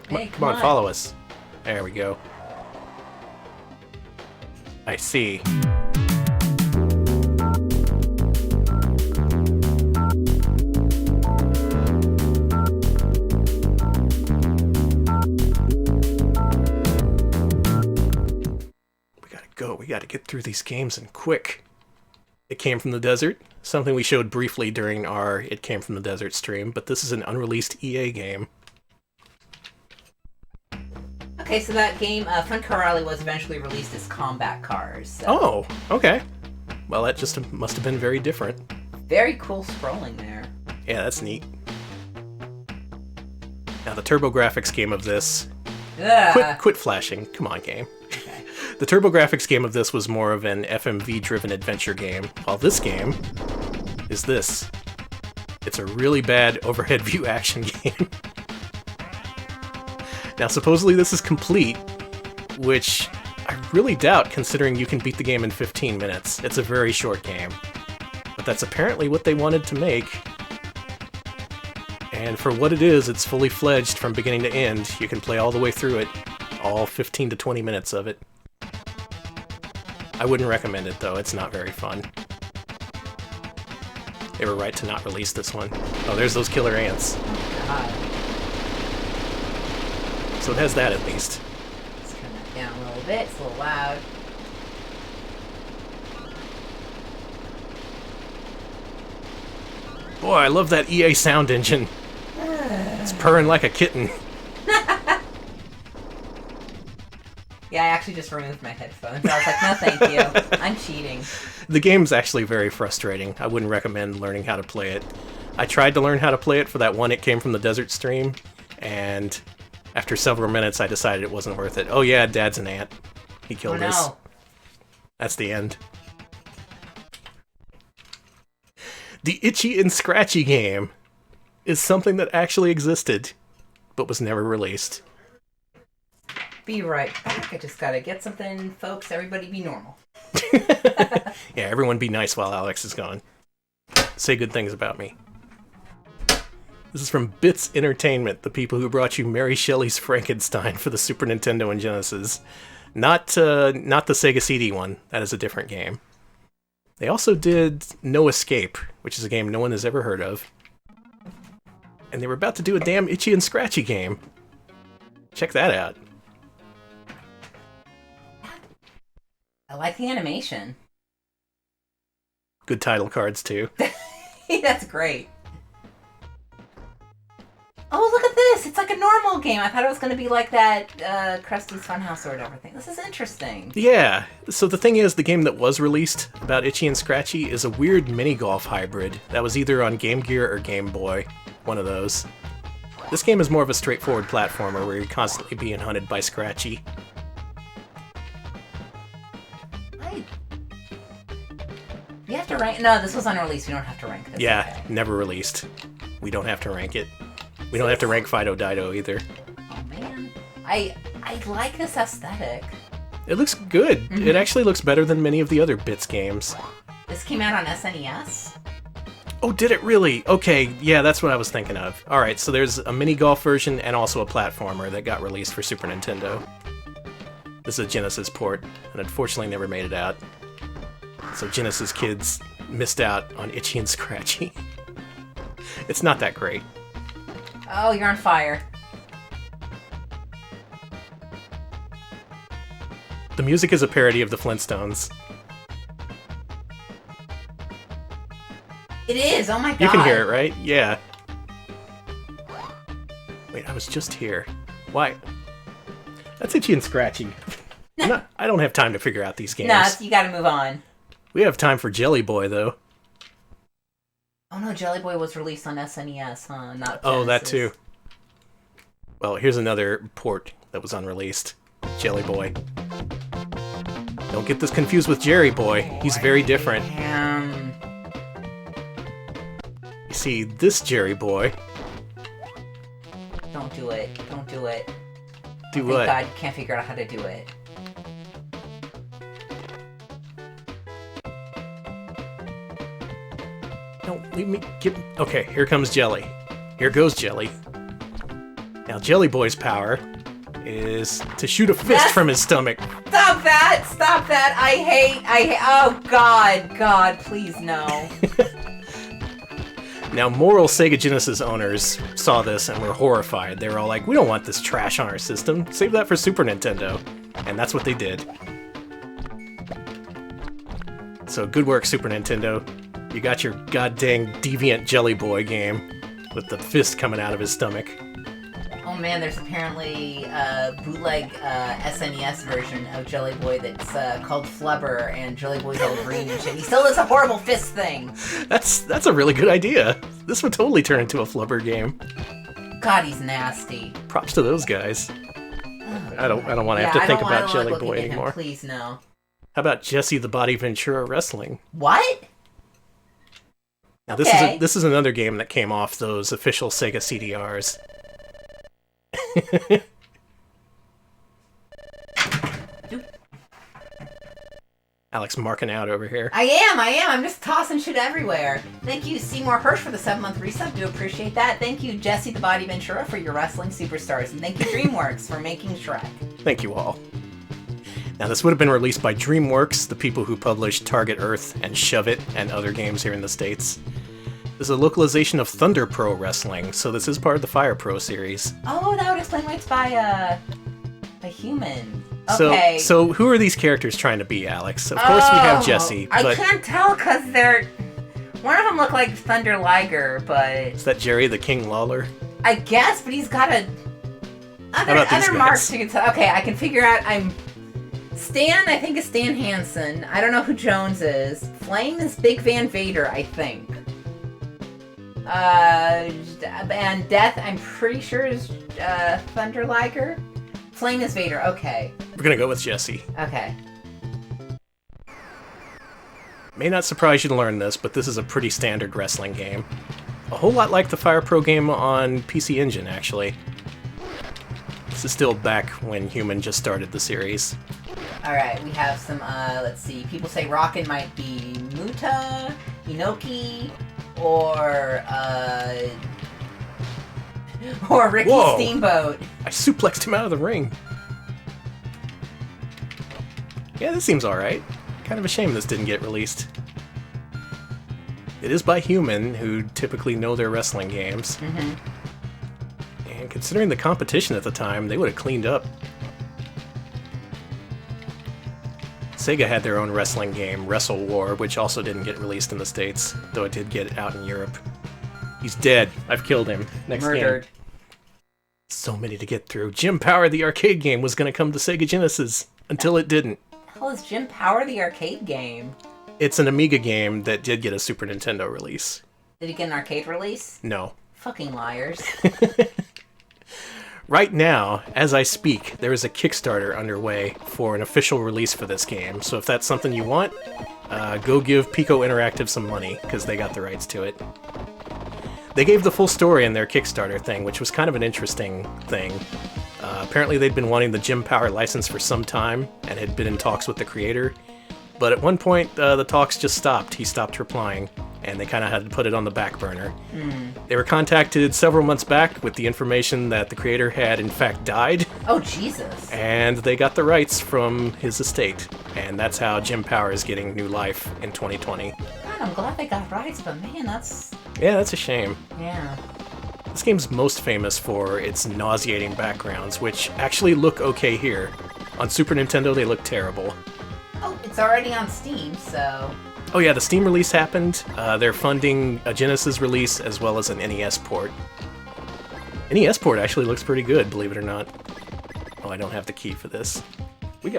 Hey, Come on, follow us. There we go. I see. We gotta go. We gotta get through these games and quick. It Came from the Desert, something we showed briefly during our It Came from the Desert stream, but this is an unreleased EA game. Okay, so that game, Fun Car Rally, was eventually released as Combat Cars. So. Oh, okay. Well, that just must have been very different. Very cool scrolling there. Yeah, that's neat. Now, the TurboGrafx game of this... Quit flashing. Come on, game. Okay. The TurboGrafx game of this was more of an FMV-driven adventure game, while this game is this. It's a really bad overhead view action game. Now, supposedly this is complete, which I really doubt considering you can beat the game in 15 minutes. It's a very short game. But that's apparently what they wanted to make. And for what it is, it's fully fledged from beginning to end. You can play all the way through it, all 15 to 20 minutes of it. I wouldn't recommend it, though. It's not very fun. They were right to not release this one. Oh, there's those killer ants. Oh, God. So it has that, at least. Let's turn that down a little bit. It's a little loud. Boy, I love that EA sound engine. It's purring like a kitten. Yeah, I actually just removed my headphones. I was like, no thank you. I'm cheating. The game's actually very frustrating. I wouldn't recommend learning how to play it. I tried to learn how to play it for that one It Came from the Desert stream, and after several minutes I decided it wasn't worth it. Oh yeah, Dad's an ant. He killed us. No. That's the end. The Itchy and Scratchy game is something that actually existed, but was never released. Be right back. I just gotta get something, folks. Everybody be normal. Yeah, everyone be nice while Alex is gone. Say good things about me. This is from Bits Entertainment, the people who brought you Mary Shelley's Frankenstein for the Super Nintendo and Genesis. Not the Sega CD one. That is a different game. They also did No Escape, which is a game no one has ever heard of. And they were about to do a damn Itchy and Scratchy game. Check that out. I like the animation. Good title cards, too. That's great. Oh, look at this! It's like a normal game. I thought it was going to be like that Krusty's Funhouse or whatever thing. This is interesting. Yeah. So the thing is, the game that was released about Itchy and Scratchy is a weird mini-golf hybrid that was either on Game Gear or Game Boy. One of those. This game is more of a straightforward platformer where you're constantly being hunted by Scratchy. You have to rank... No, this was unreleased. We don't have to rank this. Yeah, okay. never released. We don't have to rank it. We don't have to rank Fido Dido either. Oh, man. I like this aesthetic. It looks good. Mm-hmm. It actually looks better than many of the other Bits games. This came out on SNES? Oh, did it really? Okay, yeah, that's what I was thinking of. Alright, so there's a mini-golf version and also a platformer that got released for Super Nintendo. This is a Genesis port, and unfortunately never made it out. So Genesis kids missed out on Itchy and Scratchy. It's not that great. Oh, you're on fire. The music is a parody of the Flintstones. It is! Oh my god! You can hear it, right? Yeah. Wait, I was just here. Why? That's Itchy and Scratchy. I don't have time to figure out these games. No, you gotta move on. We have time for Jellyboy, though. Oh no, Jellyboy was released on SNES, huh? Not Genesis. Oh, that too. Well, here's another port that was unreleased. Jellyboy. Don't get this confused with Jerry Boy. He's very different. You see, this Jerry Boy... Don't do it. Don't do it. Do Thank what? God you can't figure out how to do it. Don't leave me... Okay, here comes Jelly. Here goes Jelly. Now, Jellyboy's power is to shoot a fist from his stomach. Stop that! Stop that! I hate, oh God, please no. Now, moral Sega Genesis owners saw this and were horrified. They were all like, we don't want this trash on our system. Save that for Super Nintendo. And that's what they did. So, good work, Super Nintendo. You got your goddamn deviant Jellyboy game with the fist coming out of his stomach. Oh man, there's apparently a bootleg SNES version of Jellyboy that's called Flubber, and Jellyboy's all green and shit. He still does a horrible fist thing. That's a really good idea. This would totally turn into a Flubber game. God, he's nasty. Props to those guys. Oh, I don't want to have to think about Jellyboy anymore. Please, no. How about Jesse the Body Ventura Wrestling? What? Now, Okay. this is another game that came off those official Sega CDRs. Alex marking out over here. I am. I'm just tossing shit everywhere. Thank you, Seymour Hirsch, for the 7-month resub. Do appreciate that. Thank you, Jesse the Body Ventura, for your wrestling superstars. And thank you, DreamWorks, for making Shrek. Thank you all. Now, this would have been released by DreamWorks, the people who published Target Earth and Shove It and other games here in the States. This is a localization of Thunder Pro Wrestling, so this is part of the Fire Pro series. Oh, that would explain why it's by a human. Okay. So who are these characters trying to be, Alex? Of course we have Jesse, but... I can't tell because they're... One of them looked like Thunder Liger, but... Is that Jerry the King Lawler? I guess, but he's got other marks you can tell. Okay, I can figure out. Stan, I think, is Stan Hansen. I don't know who Jones is. Flame is Big Van Vader, I think. And Death, I'm pretty sure, is Thunder Liger. Flame is Vader, okay. We're gonna go with Jesse. Okay. May not surprise you to learn this, but this is a pretty standard wrestling game. A whole lot like the Fire Pro game on PC Engine, actually. This is still back when Human just started the series. Alright, we have some, let's see. People say Rockin' might be Muta, Inoki, or Ricky Whoa. Steamboat. I suplexed him out of the ring. Yeah, this seems alright. Kind of a shame this didn't get released. It is by Human, who typically know their wrestling games. Mm-hmm. And considering the competition at the time, they would have cleaned up. Sega had their own wrestling game, Wrestle War, which also didn't get released in the States, though it did get out in Europe. He's dead. I've killed him. Next Murdered. game. So many to get through. Jim Power, the arcade game, was going to come to Sega Genesis, until it didn't. The hell is Jim Power, the arcade game? It's an Amiga game that did get a Super Nintendo release. Did it get an arcade release? No. Fucking liars. Right now, as I speak, there is a Kickstarter underway for an official release for this game, so if that's something you want, go give Pico Interactive some money, because they got the rights to it. They gave the full story in their Kickstarter thing, which was kind of an interesting thing. Apparently they'd been wanting the Jim Power license for some time, and had been in talks with the creator, but at one point the talks just stopped. He stopped replying, and they kind of had to put it on the back burner. They were contacted several months back with the information that the creator had in fact died. Oh, Jesus. And they got the rights from his estate, and that's how Jim Power is getting new life in 2020. God, I'm glad they got rights, but man, that's... Yeah, that's a shame. Yeah. This game's most famous for its nauseating backgrounds, which actually look okay here. On Super Nintendo, they look terrible. Oh, it's already on Steam, so... Oh yeah, the Steam release happened. They're funding a Genesis release as well as an NES port. NES port actually looks pretty good, believe it or not. Oh, I don't have the key for this. I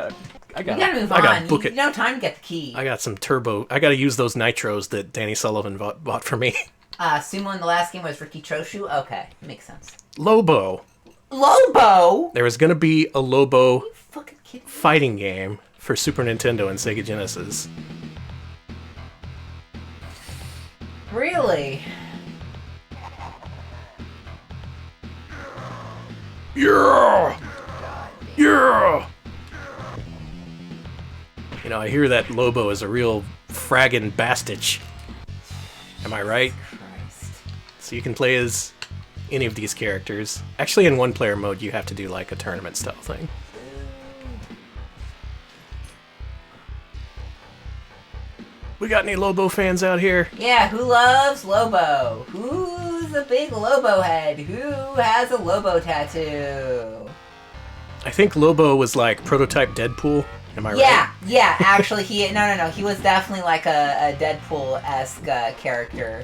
gotta move on. book it. No time to get the key. I got some turbo. I gotta use those nitros that Danny Sullivan bought for me. Sumo in the last game was Ricky Choshu? Okay, makes sense. Lobo. Lobo? There was gonna be a Lobo You fucking kidding me? fighting game for Super Nintendo and Sega Genesis. Really? Yeah! Yeah! You know, I hear that Lobo is a real fraggin' bastich. Am I right? Christ. So you can play as any of these characters. Actually, in one-player mode, you have to do like a tournament-style thing. We got any Lobo fans out here? Yeah, who loves Lobo? Who's a big Lobo head? Who has a Lobo tattoo? I think Lobo was like prototype Deadpool. Am I right? Yeah. Actually, no. He was definitely like a Deadpool-esque character.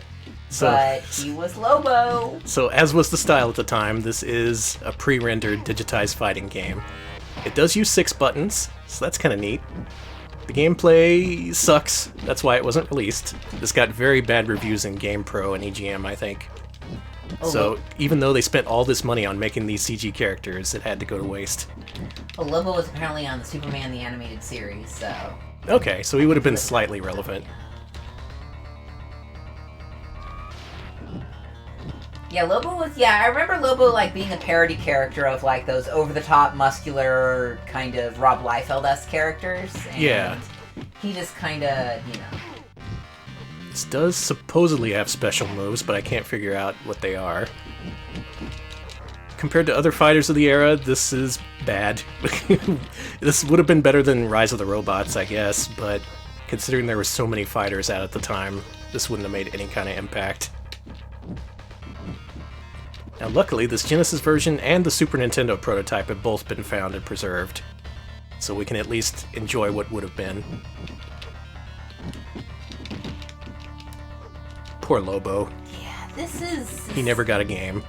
But he was Lobo. So, as was the style at the time, this is a pre-rendered digitized fighting game. It does use 6 buttons, so that's kind of neat. The gameplay sucks, that's why it wasn't released. This got very bad reviews in GamePro and EGM, I think. So, even though they spent all this money on making these CG characters, it had to go to waste. Well, Lobo was apparently on the Superman the Animated Series, so... Okay, so he would have been slightly relevant. Yeah, Lobo was... Yeah, I remember Lobo, like, being a parody character of, like, those over-the-top, muscular, kind of Rob Liefeld-esque characters. And yeah. He just kind of, you know... This does supposedly have special moves, but I can't figure out what they are. Compared to other fighters of the era, this is bad. This would have been better than Rise of the Robots, I guess, but considering there were so many fighters out at the time, this wouldn't have made any kind of impact. Now luckily, this Genesis version and the Super Nintendo prototype have both been found and preserved, so we can at least enjoy what would have been. Poor Lobo. Yeah, this is... He never got a game.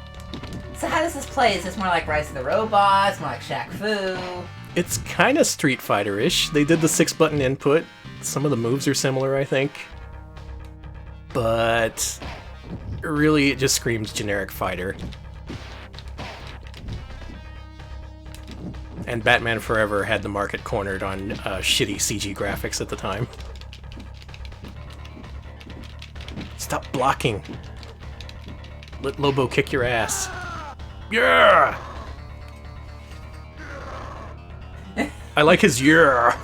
So how does this play? Is this more like Rise of the Robots, more like Shaq Fu? It's kind of Street Fighter-ish. They did the 6-button input. Some of the moves are similar, I think. But... really, it just screams generic fighter. And Batman Forever had the market cornered on shitty CG graphics at the time. Stop blocking. Let Lobo kick your ass. Yeah! I like his yeah.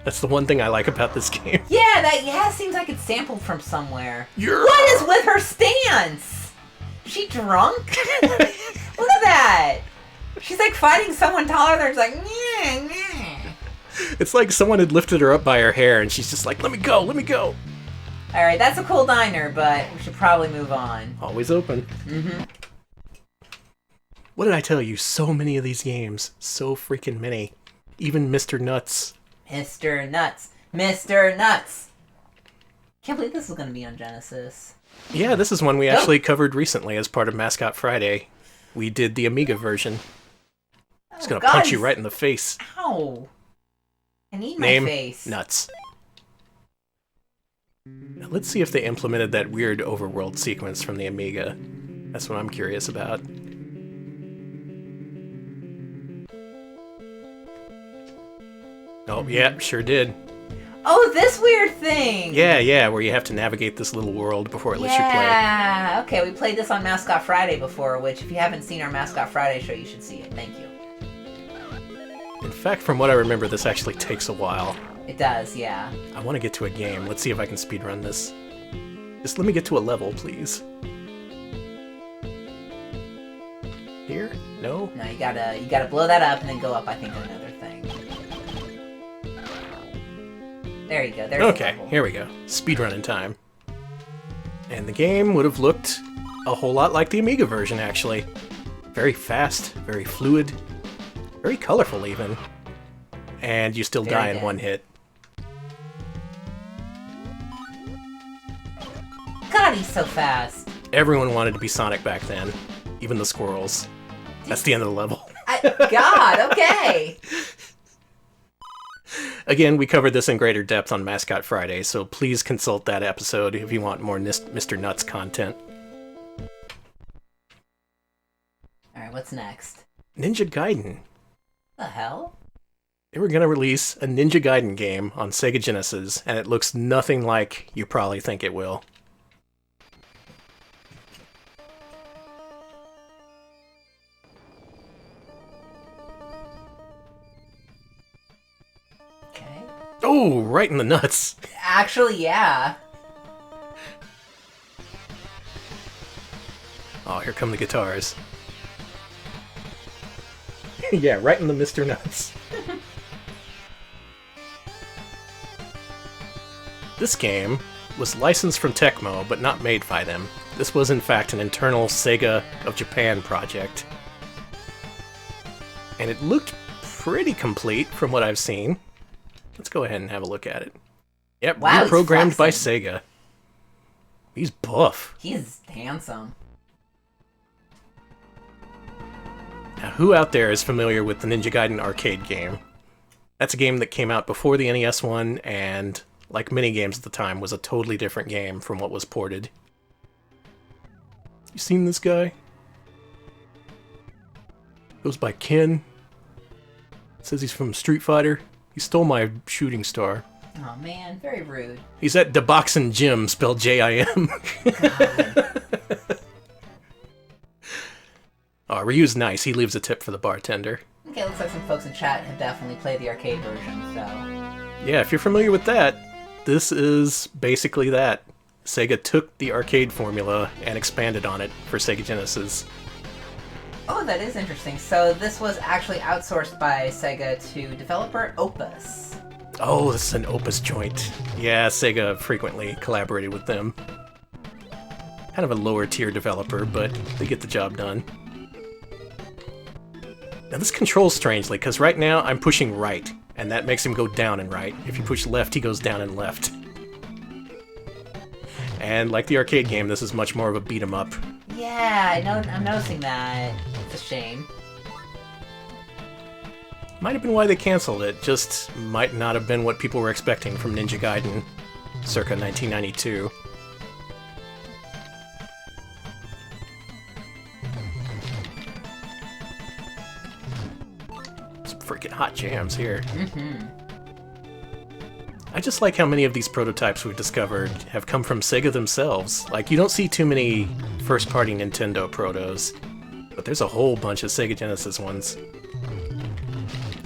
That's the one thing I like about this game. Yeah, seems like it's sampled from somewhere. Yeah. What is with her stance? She drunk? Look at that. She's like fighting someone taller than her. It's like, nyeh. It's like someone had lifted her up by her hair and she's just like, let me go, let me go. Alright, that's a cool diner, but we should probably move on. Always open. Mm-hmm. What did I tell you? So many of these games. So freaking many. Even Mr. Nuts. Mr. Nuts. Mr. Nuts. Can't believe this is going to be on Genesis. Yeah, this is one we actually covered recently as part of Mascot Friday. We did the Amiga version. It's going to punch you right in the face. Ow. I need my Name, face. Nuts. Now, let's see if they implemented that weird overworld sequence from the Amiga. That's what I'm curious about. Oh, yeah, sure did. Oh, this weird thing! Yeah, where you have to navigate this little world before it lets you play. Yeah, okay, we played this on Mascot Friday before, which if you haven't seen our Mascot Friday show, you should see it. Thank you. In fact, from what I remember, this actually takes a while. It does, yeah. I want to get to a game. Let's see if I can speedrun this. Just let me get to a level, please. Here? No? No, you gotta blow that up and then go up, I think, to another thing. There you go, there's okay, here we go. Speedrunning time. And the game would have looked a whole lot like the Amiga version, actually. Very fast, very fluid, very colorful, even. And you still die in one hit. God, he's so fast. Everyone wanted to be Sonic back then. Even the squirrels. That's the end of the level. God, okay. Again, we covered this in greater depth on Mascot Friday, so please consult that episode if you want more Mr. Nuts content. Alright, what's next? Ninja Gaiden. The hell? They were going to release a Ninja Gaiden game on Sega Genesis, and it looks nothing like you probably think it will. Oh, right in the nuts. Actually, yeah. Oh, here come the guitars. Yeah, right in the Mr. Nuts. This game was licensed from Tecmo, but not made by them. This was in fact an internal Sega of Japan project. And it looked pretty complete from what I've seen. Let's go ahead and have a look at it. Yep, wow, reprogrammed by Sega. He's buff. He's handsome. Now, who out there is familiar with the Ninja Gaiden arcade game? That's a game that came out before the NES one, and, like many games at the time, was a totally different game from what was ported. You seen this guy? Goes by Ken. Says he's from Street Fighter. He stole my shooting star. Oh man, very rude. He's at Deboxin Gym, spelled J-I-M. God. Oh, Ryu's nice. He leaves a tip for the bartender. Okay, looks like some folks in chat have definitely played the arcade version, so... Yeah, if you're familiar with that, this is basically that. Sega took the arcade formula and expanded on it for Sega Genesis. Oh, that is interesting. So this was actually outsourced by Sega to developer Opus. Oh, this is an Opus joint. Yeah, Sega frequently collaborated with them. Kind of a lower tier developer, but they get the job done. Now this controls strangely, because right now I'm pushing right, and that makes him go down and right. If you push left, he goes down and left. And like the arcade game, this is much more of a beat 'em up. Yeah, I'm noticing that. It's a shame. Might have been why they canceled it, just might not have been what people were expecting from Ninja Gaiden, circa 1992. Some freaking hot jams here. Mm-hmm. I just like how many of these prototypes we've discovered have come from Sega themselves. Like, you don't see too many first-party Nintendo protos, but there's a whole bunch of Sega Genesis ones.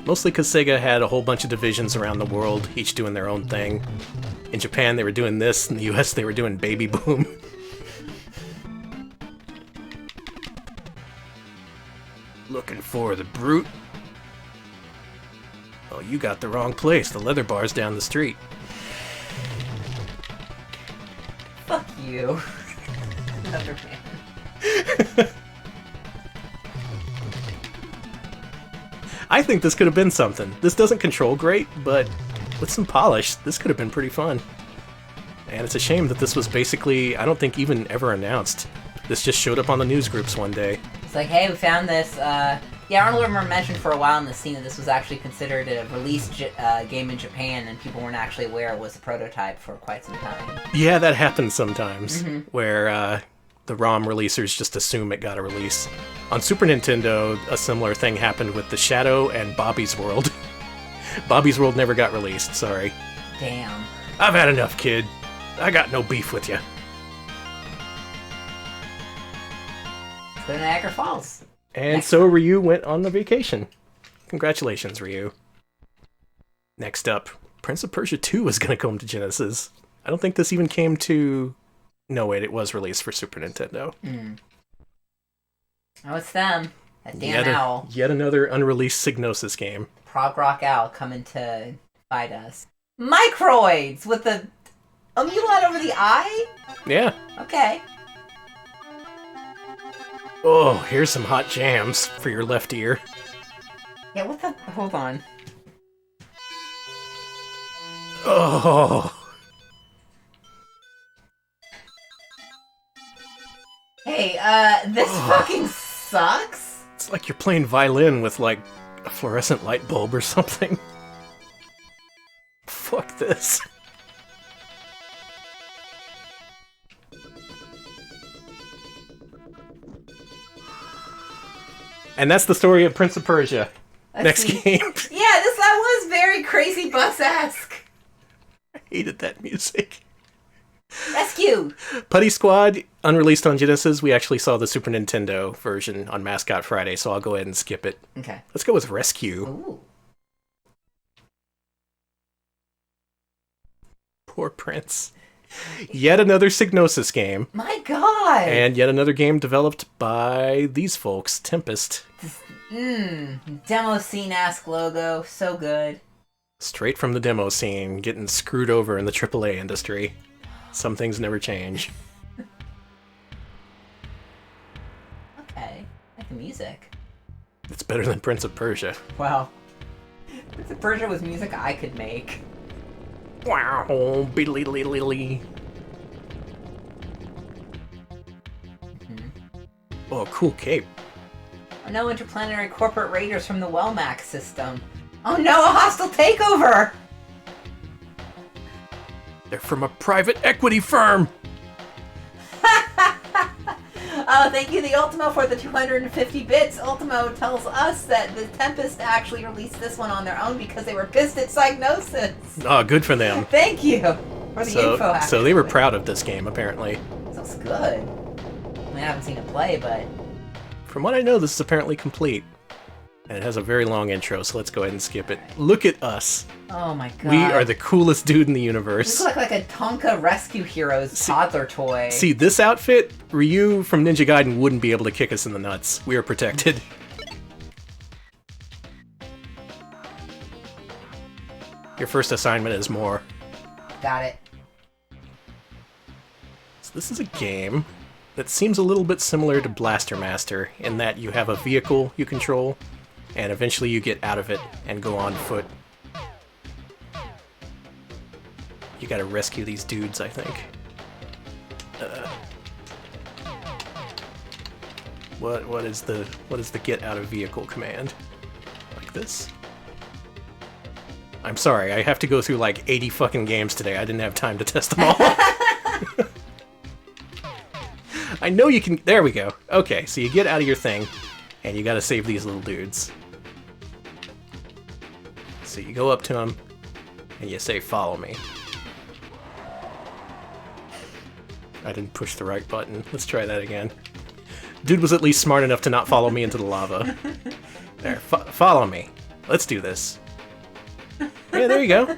Mostly because Sega had a whole bunch of divisions around the world, each doing their own thing. In Japan, they were doing this. In the US, they were doing Baby Boom. Looking for the brute? Oh, you got the wrong place. The leather bar's down the street. Fuck you. Another man. I think this could have been something. This doesn't control great, but with some polish, this could have been pretty fun. And it's a shame that this was basically, I don't think, even ever announced. This just showed up on the news groups one day. It's like, hey, we found this. Yeah, Arnold Rimmer mentioned for a while in the scene that this was actually considered a released game in Japan, and people weren't actually aware it was a prototype for quite some time. Yeah, that happens sometimes, where the ROM releasers just assume it got a release. On Super Nintendo, a similar thing happened with The Shadow and Bobby's World. Bobby's World never got released, sorry. Damn. I've had enough, kid. I got no beef with you. Let's go to Niagara Falls. And so Ryu went on the vacation. Congratulations, Ryu. Next up, Prince of Persia 2 is going to come to Genesis. I don't think this even came to... No, wait, it was released for Super Nintendo. Oh, it's them. That damn owl. Yet another unreleased Psygnosis game. Prog Rock Owl coming to fight us. Microids with the amulet over the eye? Yeah. Okay. Oh, here's some hot jams for your left ear. Yeah, what the... Hold on. Oh. Hey, this fucking sucks? It's like you're playing violin with, like, a fluorescent light bulb or something. Fuck this. And that's the story of Prince of Persia. Next game. Yeah, that was very Crazy Bus-esque. I hated that music. Rescue! Putty Squad, unreleased on Genesis. We actually saw the Super Nintendo version on Mascot Friday, so I'll go ahead and skip it. Okay. Let's go with Rescue. Ooh. Poor Prince. Yet another Psygnosis game. My God! And yet another game developed by these folks, Tempest. Demo scene-esque logo. So good. Straight from the demo scene, getting screwed over in the AAA industry. Some things never change. Okay. I like the music. It's better than Prince of Persia. Wow. Prince of Persia was music I could make. Wow. Biddly-lily-lily. Oh, cool cape. Oh no, interplanetary corporate raiders from the Wellmax system. Oh no, a hostile takeover! They're from a private equity firm! Oh, thank you, the Ultimo, for the 250 bits. Ultimo tells us that the Tempest actually released this one on their own because they were pissed at Psygnosis. Oh, good for them. Thank you for the info, actually. So they were proud of this game, apparently. Sounds good. I mean, I haven't seen it play, but... From what I know, this is apparently complete. And it has a very long intro, so let's go ahead and skip it. Look at us. Oh my God. We are the coolest dude in the universe. This looks like a Tonka Rescue Heroes toddler toy. See, this outfit, Ryu from Ninja Gaiden wouldn't be able to kick us in the nuts. We are protected. Your first assignment is more. Got it. So this is a game that seems a little bit similar to Blaster Master in that you have a vehicle you control, and eventually you get out of it and go on foot. You gotta rescue these dudes, I think. What is the get out of vehicle command? Like this? I'm sorry, I have to go through like 80 fucking games today. I didn't have time to test them all. I know you can... There we go. Okay, so you get out of your thing, and you gotta save these little dudes. So you go up to them, and you say, follow me. I didn't push the right button. Let's try that again. Dude was at least smart enough to not follow me into the lava. There, follow me. Let's do this. Yeah, there you go.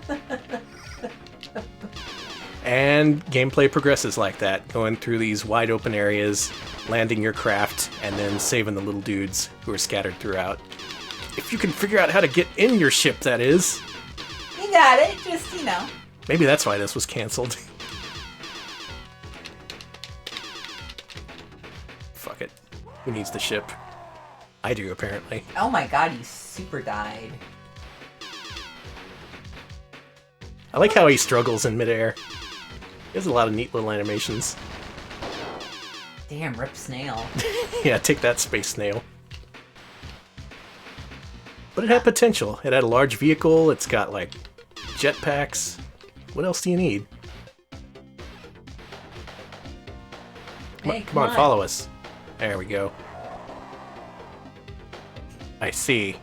And gameplay progresses like that, going through these wide open areas, landing your craft, and then saving the little dudes who are scattered throughout. If you can figure out how to get in your ship, that is. You got it, just, you know. Maybe that's why this was cancelled. Fuck it. Who needs the ship? I do, apparently. Oh my God, you super died. I like how he struggles in midair. He has a lot of neat little animations. Damn, rip snail. Yeah, take that, Space Snail. But it had potential. It had a large vehicle, it's got, like, jetpacks. What else do you need? Hey, come on, follow us. There we go. I see.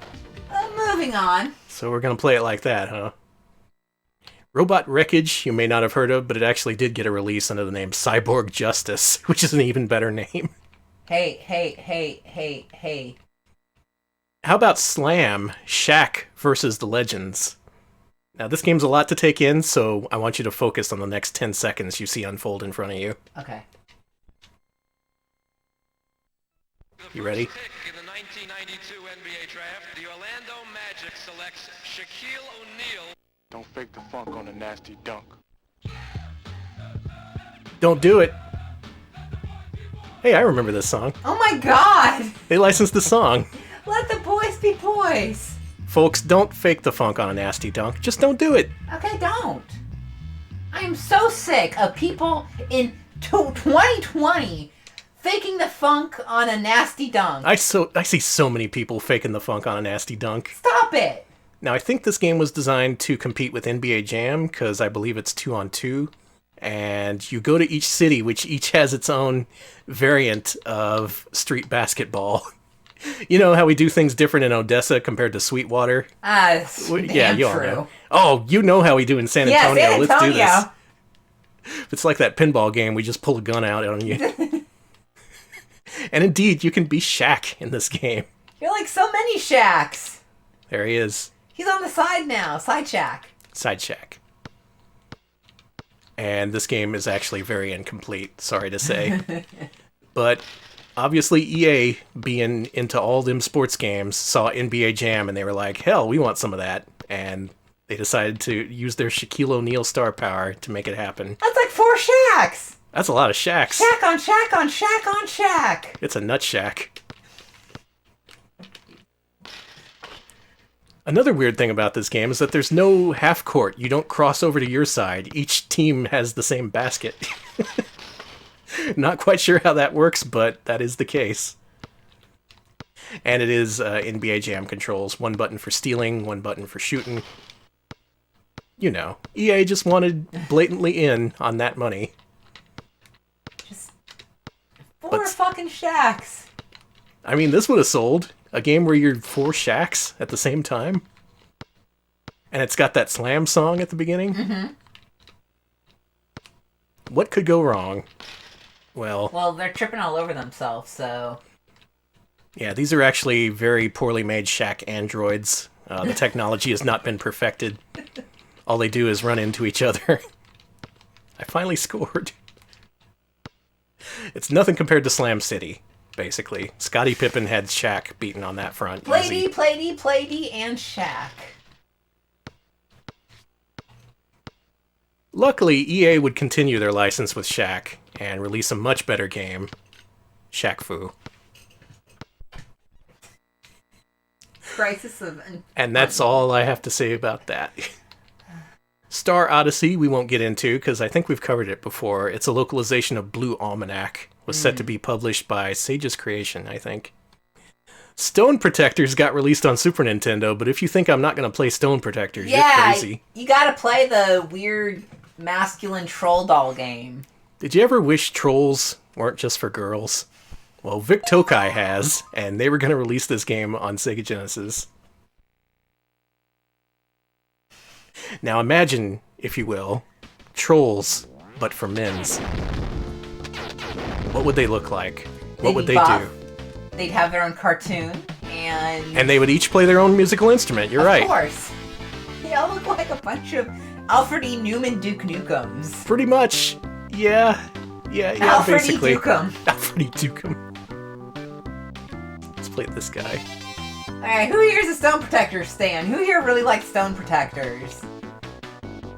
Moving on. So we're gonna play it like that, huh? Robot Wreckage, you may not have heard of, but it actually did get a release under the name Cyborg Justice, which is an even better name. Hey. How about Slam, Shaq versus the Legends? Now, this game's a lot to take in, so I want you to focus on the next 10 seconds you see unfold in front of you. Okay. You ready? In the 1992 NBA draft, the Orlando Magic selects Shaquille O'Neal. Don't fake the funk on a nasty dunk. Don't do it. Hey, I remember this song. Oh my God! They licensed the song. Let the boys be boys. Folks, don't fake the funk on a nasty dunk. Just don't do it. Okay, don't. I am so sick of people in 2020 faking the funk on a nasty dunk. I see so many people faking the funk on a nasty dunk. Stop it. Now, I think this game was designed to compete with NBA Jam, because I believe it's 2-on-2, and you go to each city, which each has its own variant of street basketball. You know how we do things different in Odessa compared to Sweetwater? Yeah, you all know. Oh, you know how we do in San Antonio. Yeah, San Antonio. Let's do this. It's like that pinball game, we just pull a gun out on you. And indeed, you can be Shaq in this game. You're like so many Shaqs. There he is. He's on the side now. Side Shaq. Side Shaq. And this game is actually very incomplete, sorry to say. But obviously EA, being into all them sports games, saw NBA Jam and they were like, hell, we want some of that. And they decided to use their Shaquille O'Neal star power to make it happen. That's like 4 Shaqs! That's a lot of Shaqs. Shaq on Shaq on Shaq on Shaq! It's a nut shack. Another weird thing about this game is that there's no half court. You don't cross over to your side. Each team has the same basket. Not quite sure how that works, but that is the case. And it is NBA Jam controls. 1 button for stealing, 1 button for shooting. You know, EA just wanted blatantly in on that money. Just 4 fucking Shaqs. I mean, this would have sold. A game where you're 4 Shaqs at the same time. And it's got that slam song at the beginning. Mm-hmm. What could go wrong? Well, they're tripping all over themselves, so... Yeah, these are actually very poorly made Shaq androids. The technology has not been perfected. All they do is run into each other. I finally scored. It's nothing compared to Slam City. Basically, Scottie Pippen had Shaq beaten on that front. Plady, and Shaq. Luckily, EA would continue their license with Shaq and release a much better game, Shaq Fu. Crisis of... And that's all I have to say about that. Star Odyssey we won't get into because I think we've covered it before. It's a localization of Blue Almanac. Was set to be published by Sage's Creation, I think. Stone Protectors got released on Super Nintendo, but if you think I'm not going to play Stone Protectors, you're crazy. You gotta play the weird masculine troll doll game. Did you ever wish trolls weren't just for girls? Well, Vic Tokai has, and they were going to release this game on Sega Genesis. Now imagine, if you will, trolls, but for men's. What would they look like? What would they do? They'd have their own cartoon, and... And they would each play their own musical instrument, you're right. Of course. They all look like a bunch of Alfred E. Newman Duke Nukem's. Pretty much. Yeah, Alfred basically. E. Dukem. Alfred E. Dukem. Let's play this guy. Alright, who here is a Stone Protector stan? Who here really likes Stone Protectors?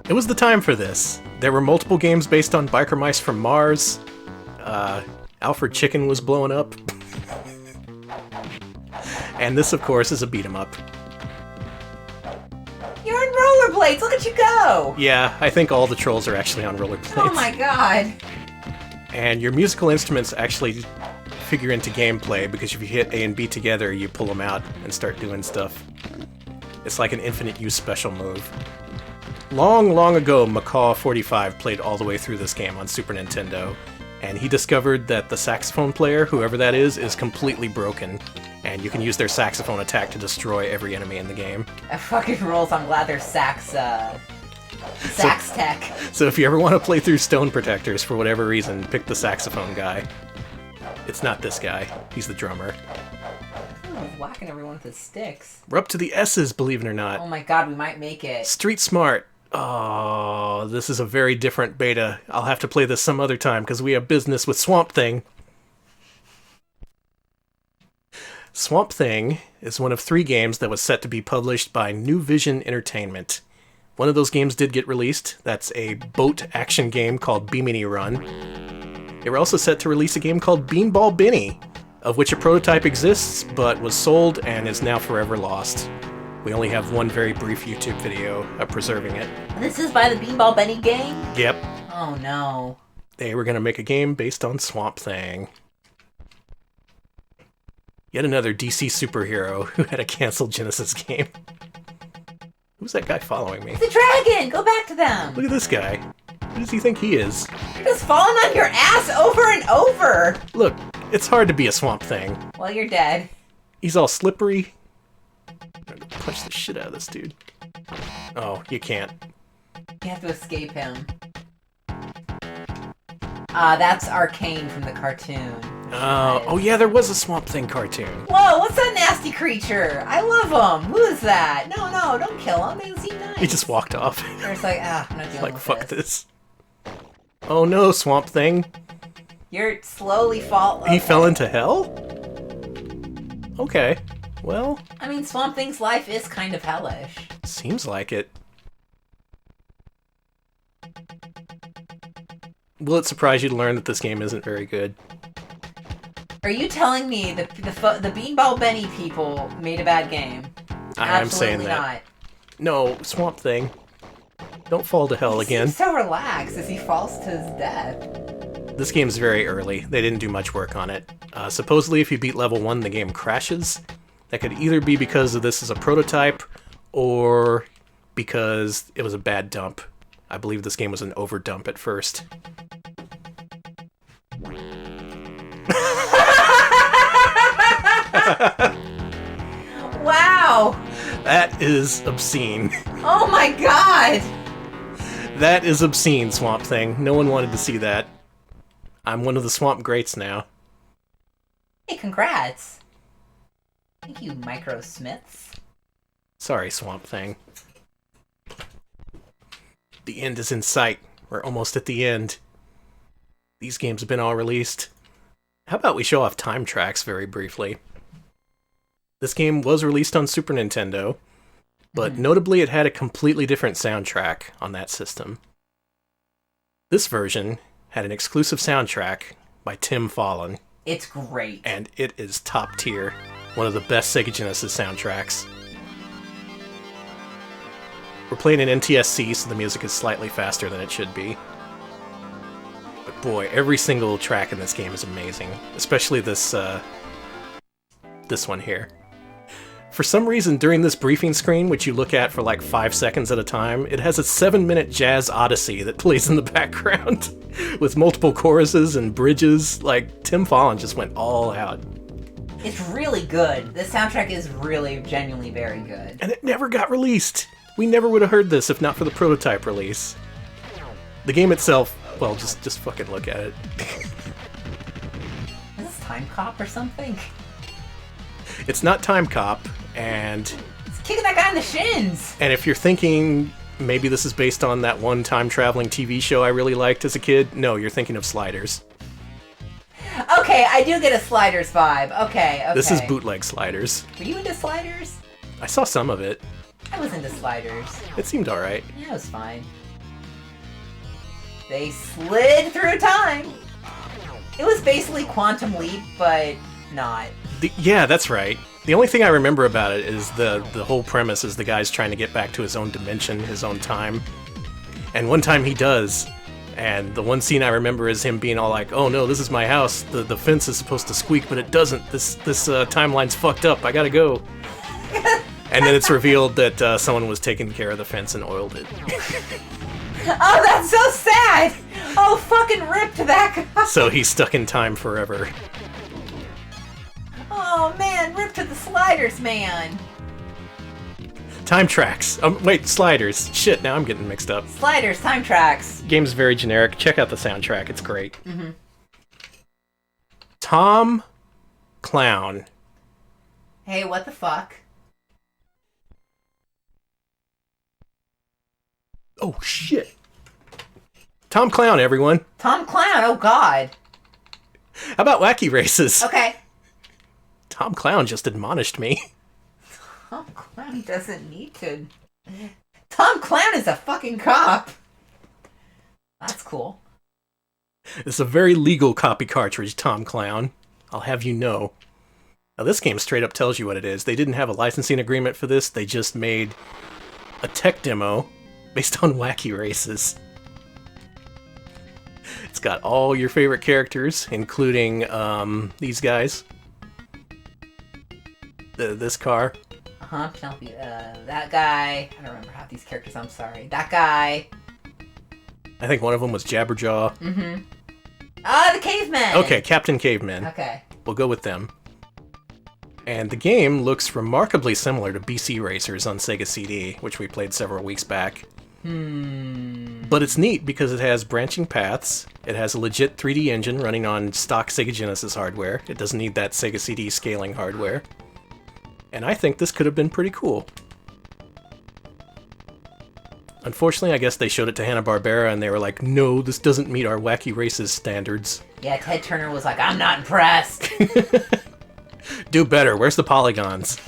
It was the time for this. There were multiple games based on biker mice from Mars. Alfred Chicken was blowing up. And this, of course, is a beat-em-up. You're on rollerblades! Look at you go! Yeah, I think all the trolls are actually on rollerblades. Oh my god! And your musical instruments actually figure into gameplay, because if you hit A and B together, you pull them out and start doing stuff. It's like an infinite use special move. Long, long ago, Macaw45 played all the way through this game on Super Nintendo, and he discovered that the saxophone player, whoever that is completely broken, and you can use their saxophone attack to destroy every enemy in the game. That fucking rules. I'm glad there's sax tech. So if you ever want to play through Stone Protectors for whatever reason, pick the saxophone guy. It's not this guy. He's the drummer. Oh, he's whacking everyone with his sticks. We're up to the S's, believe it or not. Oh my god, we might make it. Street Smart. Oh, this is a very different beta. I'll have to play this some other time because we have business with Swamp Thing. Swamp Thing is one of 3 games that was set to be published by New Vision Entertainment. One of those games did get released. That's a boat action game called Beamini Run. They were also set to release a game called Beanball Benny, of which a prototype exists, but was sold and is now forever lost. We only have one very brief YouTube video of preserving it. This is by the Beanball Benny game? Yep. Oh no. They were going to make a game based on Swamp Thing. Yet another DC superhero who had a canceled Genesis game. Who's that guy following me? It's a dragon! Go back to them! Look at this guy. Who does he think he is? You're just falling on your ass over and over! Look, it's hard to be a Swamp Thing. Well, you're dead. He's all slippery. I'm gonna punch the shit out of this dude. Oh, you can't. You have to escape him. That's Arcane from the cartoon. Oh yeah, there was a Swamp Thing cartoon. Whoa, what's that nasty creature? I love him. Who is that? No, don't kill him. They seem nice. He just walked off. Or it's like, I'm not dealing Like, with fuck this. Oh no, Swamp Thing. You're slowly falling. He fell into hell? Okay. Well... I mean, Swamp Thing's life is kind of hellish. Seems like it. Will it surprise you to learn that this game isn't very good? Are you telling me the Beanball Benny people made a bad game? I am saying that. Not. No, Swamp Thing. Don't fall to hell again. He's so relaxed as he falls to his death. This game's very early. They didn't do much work on it. Supposedly, if you beat level 1, the game crashes. That could either be because of this as a prototype, or because it was a bad dump. I believe this game was an overdump at first. Wow! That is obscene. Oh my god! That is obscene, Swamp Thing. No one wanted to see that. I'm one of the Swamp Greats now. Hey, congrats. Thank you, Micro Smiths. Sorry, Swamp Thing. The end is in sight. We're almost at the end. These games have been all released. How about we show off Time Tracks very briefly? This game was released on Super Nintendo, but notably it had a completely different soundtrack on that system. This version had an exclusive soundtrack by Tim Follin. It's great. And it is top tier. One of the best Sega Genesis soundtracks. We're playing in NTSC, so the music is slightly faster than it should be. But boy, every single track in this game is amazing. Especially this one here. For some reason, during this briefing screen, which you look at for like 5 seconds at a time, it has a 7-minute jazz odyssey that plays in the background with multiple choruses and bridges. Like, Tim Follin just went all out. It's really good. This soundtrack is really, genuinely very good. And it never got released. We never would have heard this if not for the prototype release. The game itself, well, just fucking look at it. Is this Time Cop or something? It's not Time Cop, and... It's kicking that guy in the shins! And if you're thinking maybe this is based on that one time-traveling TV show I really liked as a kid, no, you're thinking of Sliders. Okay, I do get a Sliders vibe. Okay. This is Bootleg Sliders. Were you into Sliders? I saw some of it. I was into Sliders. It seemed alright. Yeah, it was fine. They slid through time! It was basically Quantum Leap, but not. Yeah, that's right. The only thing I remember about it is the whole premise is the guy's trying to get back to his own dimension, his own time. And one time he does. And the one scene I remember is him being all like, oh no, this is my house. The fence is supposed to squeak, but it doesn't. This timeline's fucked up. I gotta go. And then it's revealed that someone was taking care of the fence and oiled it. Oh, that's so sad! Oh, fucking ripped that guy! So he's stuck in time forever. Oh man, ripped to the Sliders, man! Time Tracks. Wait, Sliders. Shit, now I'm getting mixed up. Sliders, Time Tracks. Game's very generic. Check out the soundtrack. It's great. Mm-hmm. Tom Clown. Hey, what the fuck? Oh, shit. Tom Clown, everyone. Tom Clown, oh god. How about Wacky Races? Okay. Tom Clown just admonished me. Tom Clown doesn't need to. Tom Clown is a fucking cop. That's cool. It's a very legal copy cartridge, Tom Clown. I'll have you know. Now, this game straight up tells you what it is. They didn't have a licensing agreement for this. They just made a tech demo based on Wacky Races. It's got all your favorite characters, including these guys. This car. Penelope, that guy. I don't remember half these characters, I'm sorry. That guy. I think one of them was Jabberjaw. Mm-hmm. Ah, the Caveman! Okay, Captain Caveman. Okay. We'll go with them. And the game looks remarkably similar to BC Racers on Sega CD, which we played several weeks back. But it's neat because it has branching paths, it has a legit 3D engine running on stock Sega Genesis hardware, it doesn't need that Sega CD scaling hardware. And I think this could have been pretty cool. Unfortunately, I guess they showed it to Hanna-Barbera and they were like, no, this doesn't meet our wacky races standards. Yeah, Ted Turner was like, I'm not impressed. Do better. Where's the polygons?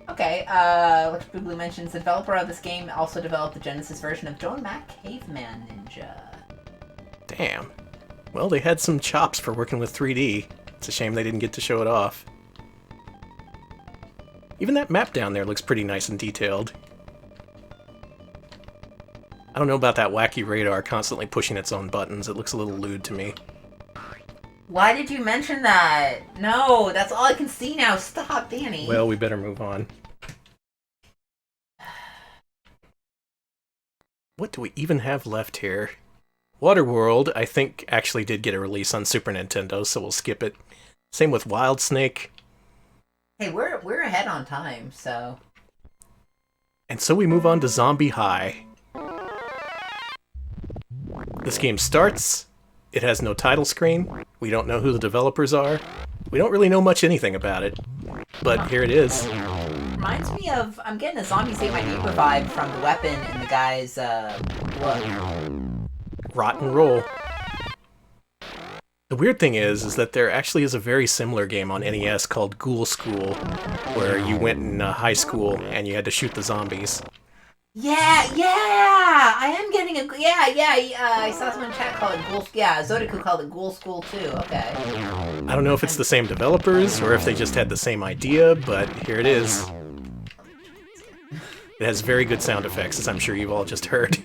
Okay, Electric Boogaloo mentions the developer of this game also developed the Genesis version of Joan Mac Caveman Ninja. Damn. Well, they had some chops for working with 3D. It's a shame they didn't get to show it off. Even that map down there looks pretty nice and detailed. I don't know about that wacky radar constantly pushing its own buttons. It looks a little lewd to me. Why did you mention that? No, that's all I can see now. Stop, Danny. Well, we better move on. What do we even have left here? Waterworld, I think, actually did get a release on Super Nintendo, so we'll skip it. Same with Wild Snake. Hey, we're ahead on time, so... And so we move on to Zombie High. This game starts, it has no title screen, we don't know who the developers are, we don't really know much anything about it, but here it is. Reminds me of, I'm getting a Zombie Save My Neighbor vibe from the weapon and the guy's, look. Rotten Roll. The weird thing is that there actually is a very similar game on NES called Ghoul School, where you went in high school and you had to shoot the zombies. Yeah, I am getting a, I saw someone in chat call it Ghoul, Zodaku called it Ghoul School too, okay. I don't know if it's the same developers, or if they just had the same idea, but here it is. It has very good sound effects, as I'm sure you've all just heard.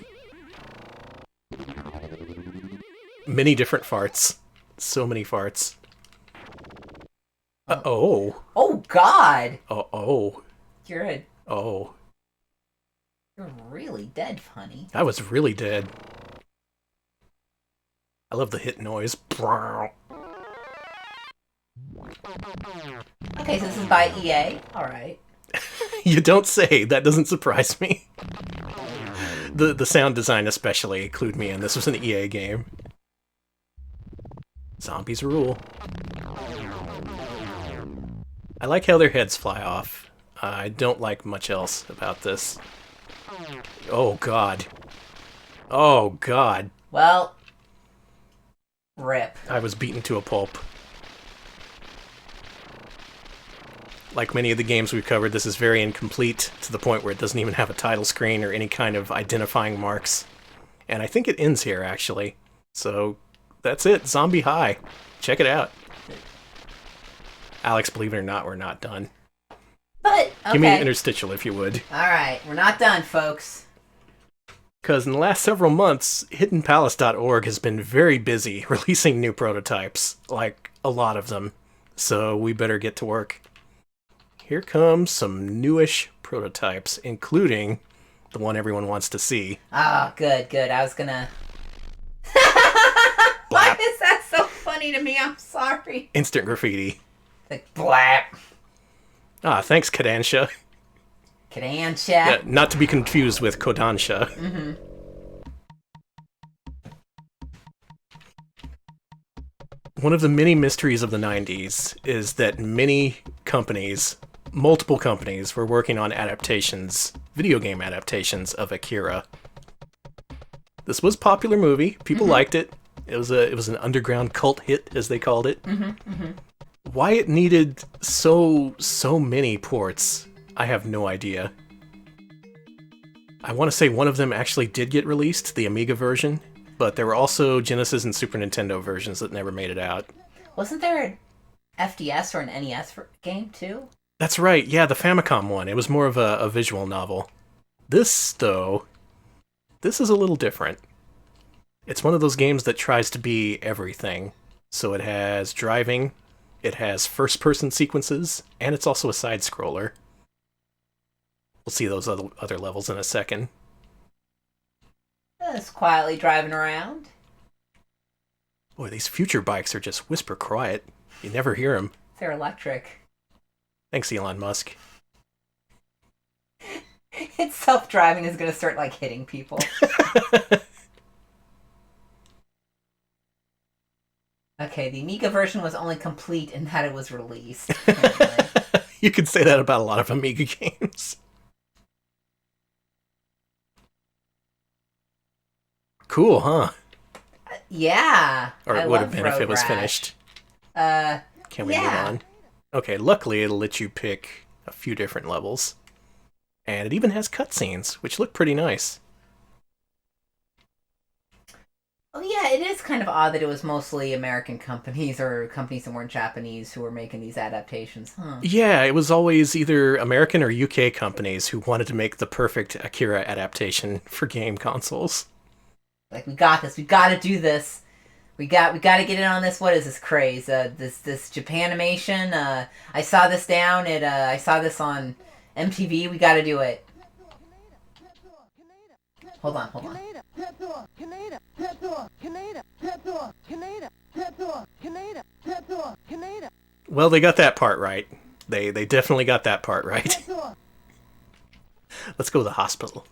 Many different farts. So many farts. Uh-oh. Oh, God! Uh-oh. You're really dead, honey. I was really dead. I love the hit noise. Okay, so this is by EA. Alright. You don't say. That doesn't surprise me. The sound design especially clued me in. This was an EA game. Zombies rule. I like how their heads fly off. I don't like much else about this. Oh, God. Oh, God. Well, rip. I was beaten to a pulp. Like many of the games we've covered, this is very incomplete, to the point where it doesn't even have a title screen or any kind of identifying marks. And I think it ends here, actually. So, that's it. Zombie High. Check it out. Alex, believe it or not, we're not done. But, okay. Give me an interstitial, if you would. Alright, we're not done, folks. Because in the last several months, HiddenPalace.org has been very busy releasing new prototypes. Like, a lot of them. So we better get to work. Here comes some newish prototypes, including the one everyone wants to see. Oh, good. I was gonna... Why is that so funny to me? I'm sorry. Instant graffiti. Like, blap. Ah, thanks, Kodansha. Kodansha. Yeah, not to be confused with Kodansha. Mm-hmm. One of the many mysteries of the 90s is that many companies, multiple companies, were working on adaptations, video game adaptations of Akira. This was a popular movie. People liked it. It was an underground cult hit, as they called it. Why it needed so many ports, I have no idea. I want to say one of them actually did get released, the Amiga version, but there were also Genesis and Super Nintendo versions that never made it out. Wasn't there an FDS or an NES game, too? That's right, yeah, the Famicom one. It was more of a visual novel. This, though, this is a little different. It's one of those games that tries to be everything. So it has driving, it has first-person sequences, and it's also a side-scroller. We'll see those other levels in a second. Just quietly driving around. Boy, these future bikes are just whisper quiet. You never hear them. They're electric. Thanks, Elon Musk. It's self-driving is going to start, like, hitting people. Okay, the Amiga version was only complete in that it was released. You could say that about a lot of Amiga games. Cool, huh? Yeah. Or it would have been if it was finished. Can we move on? Okay, luckily it'll let you pick a few different levels. And it even has cutscenes, which look pretty nice. Oh yeah, it is kind of odd that it was mostly American companies or companies that weren't Japanese who were making these adaptations, huh? Yeah, it was always either American or UK companies who wanted to make the perfect Akira adaptation for game consoles. Like, we got this. We got to do this. We got to get in on this. What is this craze? This Japanimation. I saw this down at. I saw this on MTV. We got to do it. Hold on. Well, they got that part right. They definitely got that part right. Let's go to the hospital.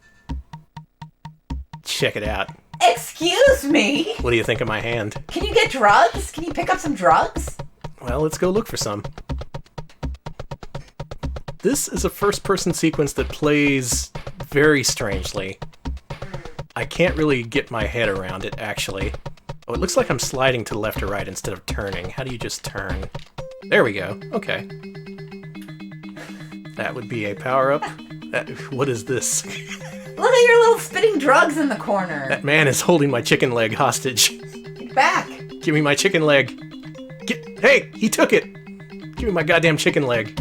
Check it out. Excuse me? What do you think of my hand? Can you get drugs? Can you pick up some drugs? Well, let's go look for some. This is a first-person sequence that plays very strangely. I can't really get my head around it, actually. Oh, it looks like I'm sliding to the left or right instead of turning. How do you just turn? There we go. Okay. That would be a power-up. What is this? Look at your little spitting drugs in the corner. That man is holding my chicken leg hostage. Get back. Give me my chicken leg. Hey, he took it. Give me my goddamn chicken leg.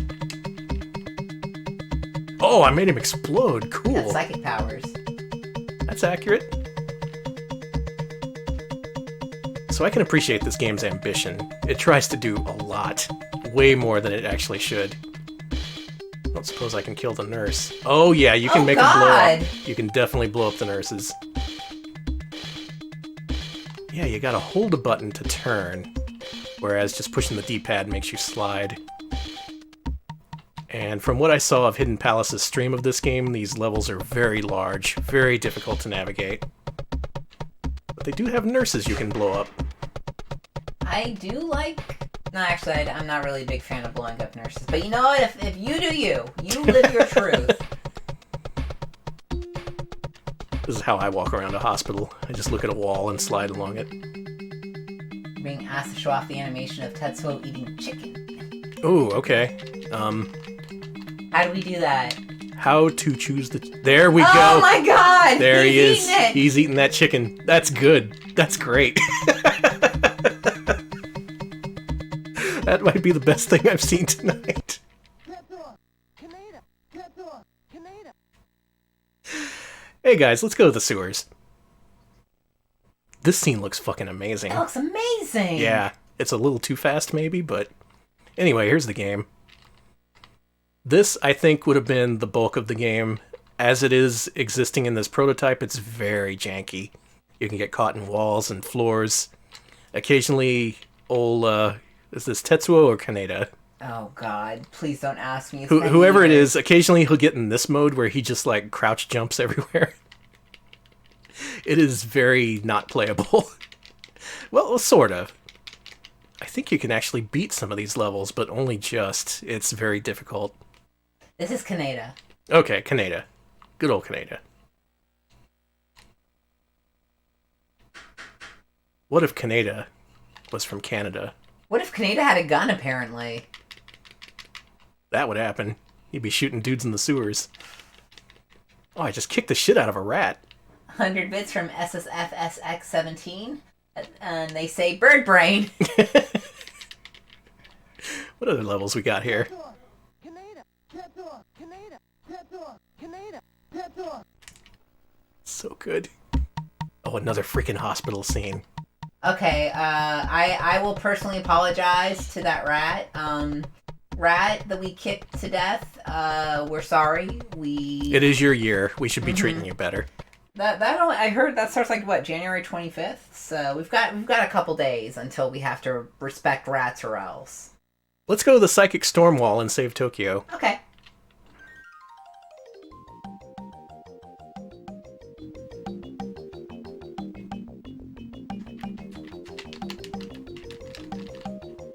Oh, I made him explode. Cool. Got psychic powers. That's accurate. So I can appreciate this game's ambition. It tries to do a lot. Way more than it actually should. I don't suppose I can kill the nurse. Oh yeah, you can make them blow up. You can definitely blow up the nurses. Yeah, you gotta hold a button to turn, whereas just pushing the D-pad makes you slide. And from what I saw of Hidden Palace's stream of this game, these levels are very large, very difficult to navigate. But they do have nurses you can blow up. I do like... No, actually, I'm not really a big fan of blowing up nurses. But you know what? If you do you live your truth. This is how I walk around a hospital. I just look at a wall and slide along it. Being asked to show off the animation of Tetsuo eating chicken. Ooh, okay. How do we do that? How to choose the... There we go! Oh my god! There he is. Eating it. He's eating that chicken. That's good. That's great. That might be the best thing I've seen tonight. Hey guys, let's go to the sewers. This scene looks fucking amazing. It looks amazing! Yeah, it's a little too fast maybe, but... Anyway, here's the game. This, I think, would have been the bulk of the game. As it is existing in this prototype, it's very janky. You can get caught in walls and floors. Occasionally, is this Tetsuo or Kaneda? Oh god, please don't ask me. Whoever it is, occasionally he'll get in this mode where he just, like, crouch jumps everywhere. It is very not playable. Well, sort of. I think you can actually beat some of these levels, but only just. It's very difficult. This is Kaneda. Okay, Kaneda. Good old Kaneda. What if Kaneda was from Canada? What if Kaneda had a gun, apparently? That would happen. He'd be shooting dudes in the sewers. Oh, I just kicked the shit out of a rat. 100 bits from SSFSX17. And they say bird brain. What other levels we got here? So good. Oh, another freaking hospital scene. Okay, I will personally apologize to that rat. Rat that we kicked to death. We're sorry. It is your year. We should be treating you better. I heard that starts like what, January 25th. So we've got a couple days until we have to respect rats or else. Let's go to the Psychic Storm Wall and save Tokyo. Okay.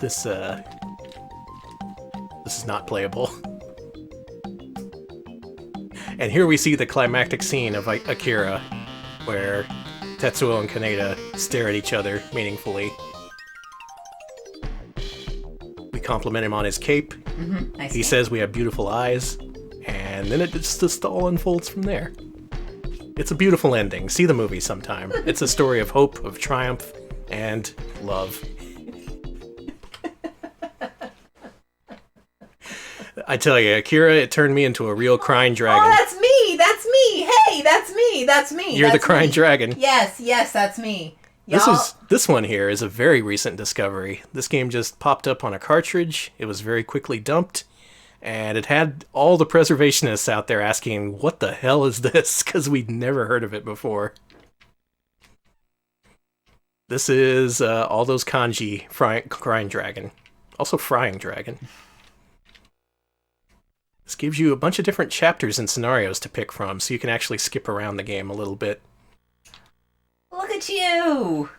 This is not playable. And here we see the climactic scene of Akira, where Tetsuo and Kaneda stare at each other meaningfully. We compliment him on his cape. Nice He cape. says we have beautiful eyes, and then it just all unfolds from there. It's a beautiful ending. See the movie sometime. It's a story of hope, of triumph, and love. I tell you, Akira, it turned me into a real crying dragon. Oh, that's me! That's me! Hey, that's me! That's me! You're that's the crying me. dragon. Yes, that's me. Y'all, This one here is a very recent discovery. This game just popped up on a cartridge. It was very quickly dumped, and it had all the preservationists out there asking, what the hell is this? Because we'd never heard of it before. This is all those kanji, crying dragon. Also frying dragon. This gives you a bunch of different chapters and scenarios to pick from, so you can actually skip around the game a little bit. look at you!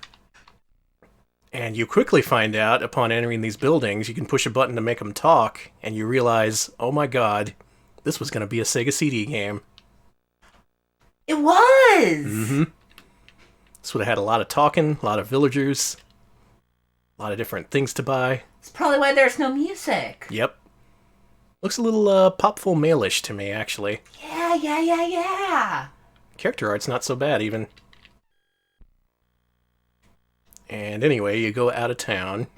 And you quickly find out, upon entering these buildings, you can push a button to make them talk, and you realize, oh my god, this was going to be a Sega CD game. It was! Mm-hmm. This would have had a lot of talking, a lot of villagers, a lot of different things to buy. It's probably why there's no music. Yep. Looks a little popful male-ish to me, actually. Yeah. Character art's not so bad, even. And anyway, you go out of town,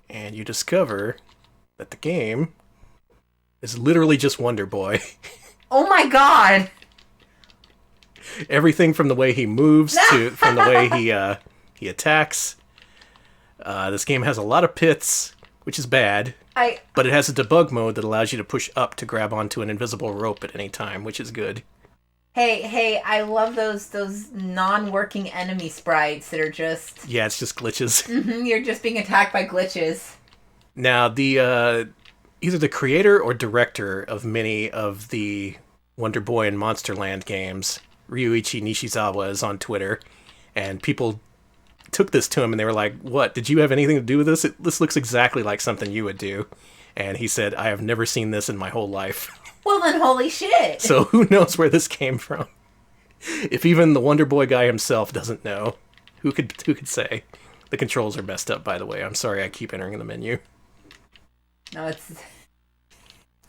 and you discover that the game is literally just Wonder Boy. Oh my god! Everything from the way he moves to from the way he attacks. This game has a lot of pits, which is bad. But it has a debug mode that allows you to push up to grab onto an invisible rope at any time, which is good. Hey, I love those non-working enemy sprites that are just... Yeah, it's just glitches. You're just being attacked by glitches. Now, the either the creator or director of many of the Wonder Boy and Monsterland games, Ryuichi Nishizawa, is on Twitter, and people took this to him and they were like, what, did you have anything to do with this? This looks exactly like something you would do. And he said, I have never seen this in my whole life. Well then, holy shit! So who knows where this came from? If even the Wonder Boy guy himself doesn't know, who could say? The controls are messed up, by the way. I'm sorry I keep entering the menu. No, it's...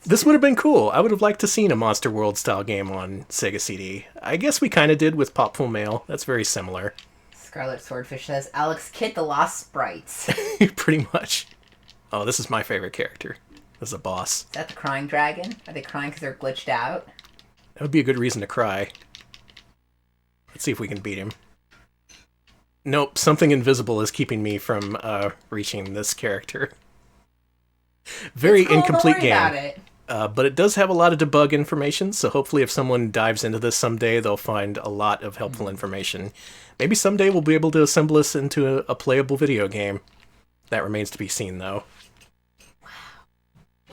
This would have been cool. I would have liked to seen a Monster World style game on Sega CD. I guess we kind of did with Popful Mail. That's very similar. Scarlet Swordfish says, Alex Kidd the Lost Sprites. Pretty much. Oh, this is my favorite character. This is a boss. Is that the crying dragon? Are they crying because they're glitched out? That would be a good reason to cry. Let's see if we can beat him. Nope, something invisible is keeping me from reaching this character. Very cool, incomplete don't worry game. about it. But it does have a lot of debug information, so hopefully if someone dives into this someday, they'll find a lot of helpful information. Maybe someday we'll be able to assemble this into a playable video game. That remains to be seen, though.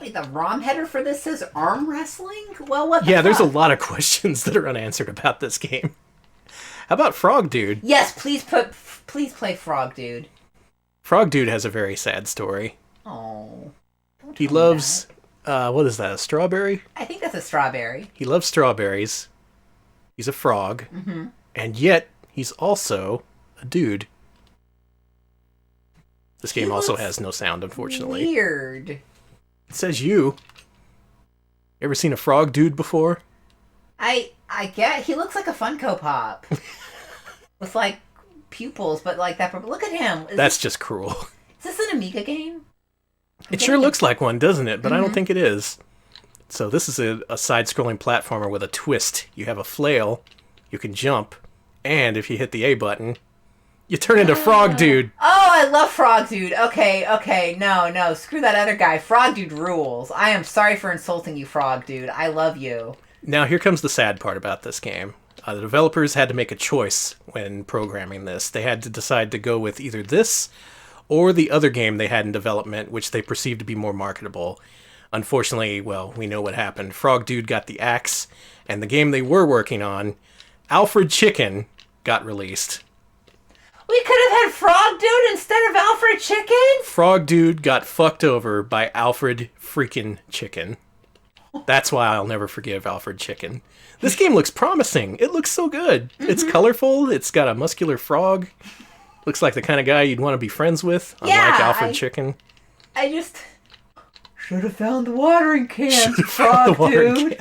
Wait, the ROM header for this says arm wrestling? Well, what the Yeah, fuck? there's a lot of questions that are unanswered about this game. How about Frog Dude? Yes, please play Frog Dude. Frog Dude has a very sad story. Oh. He loves, what is that, a strawberry? I think that's a strawberry. He loves strawberries. He's a frog. And yet, he's also a dude. This game also has no sound, unfortunately. Weird. It says you. Ever seen a frog dude before? I get he looks like a Funko Pop. With like pupils, but like that. Look at him. That's just cruel. Is this an Amiga game? It sure looks like one, doesn't it? But I don't think it is. So this is a side-scrolling platformer with a twist. You have a flail, you can jump, and if you hit the A button, you turn into Frog Dude. Oh, I love Frog Dude. Okay, no, screw that other guy. Frog Dude rules. I am sorry for insulting you, Frog Dude. I love you. Now here comes the sad part about this game. The developers had to make a choice when programming this. They had to decide to go with either this or the other game they had in development, which they perceived to be more marketable. Unfortunately, well, we know what happened. Frog Dude got the axe, and the game they were working on, Alfred Chicken, got released. We could have had Frog Dude instead of Alfred Chicken? Frog Dude got fucked over by Alfred freaking Chicken. That's why I'll never forgive Alfred Chicken. This game looks promising. It looks so good. Mm-hmm. It's colorful. It's got a muscular frog. Looks like the kind of guy you'd want to be friends with, unlike Alfred Chicken. I just should have found the watering cans, Frog Dude.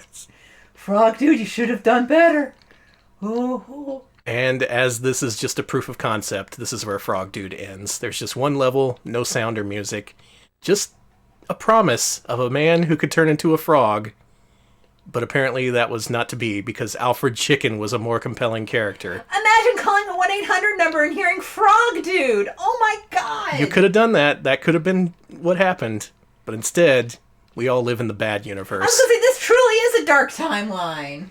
Frog Dude, you should have done better. Oh. And as this is just a proof of concept, this is where Frog Dude ends. There's just one level, no sound or music. Just a promise of a man who could turn into a frog. But apparently that was not to be, because Alfred Chicken was a more compelling character. Imagine calling a 1-800 number and hearing Frog Dude! Oh my god! You could have done that. That could have been what happened. But instead, we all live in the bad universe. I was gonna say, this truly is a dark timeline.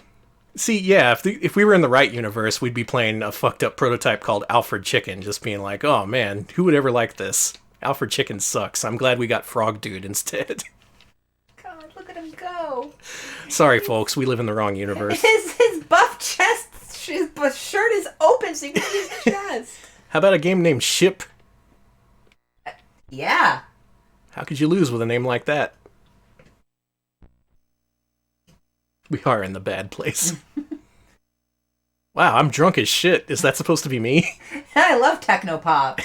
See, yeah, if we were in the right universe, we'd be playing a fucked up prototype called Alfred Chicken, just being like, oh man, who would ever like this? Alfred Chicken sucks. I'm glad we got Frog Dude instead. God, look at him go. Sorry, folks, we live in the wrong universe. His buff chest, his shirt is open so you can see his chest. How about a game named Ship? Yeah. How could you lose with a name like that? We are in the bad place. Wow, I'm drunk as shit. Is that supposed to be me? I love technopop.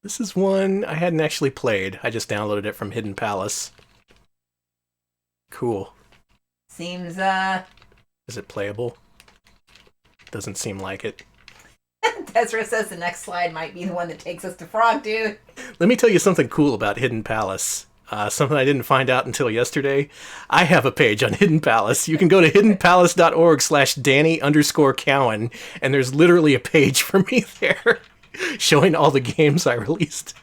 This is one I hadn't actually played. I just downloaded it from Hidden Palace. Cool. Seems, Is it playable? Doesn't seem like it. Desra says the next slide might be the one that takes us to Frog Dude. Let me tell you something cool about Hidden Palace. Something I didn't find out until yesterday. I have a page on Hidden Palace. You can go to hiddenpalace.org/Danny_Cowan, and there's literally a page for me there showing all the games I released.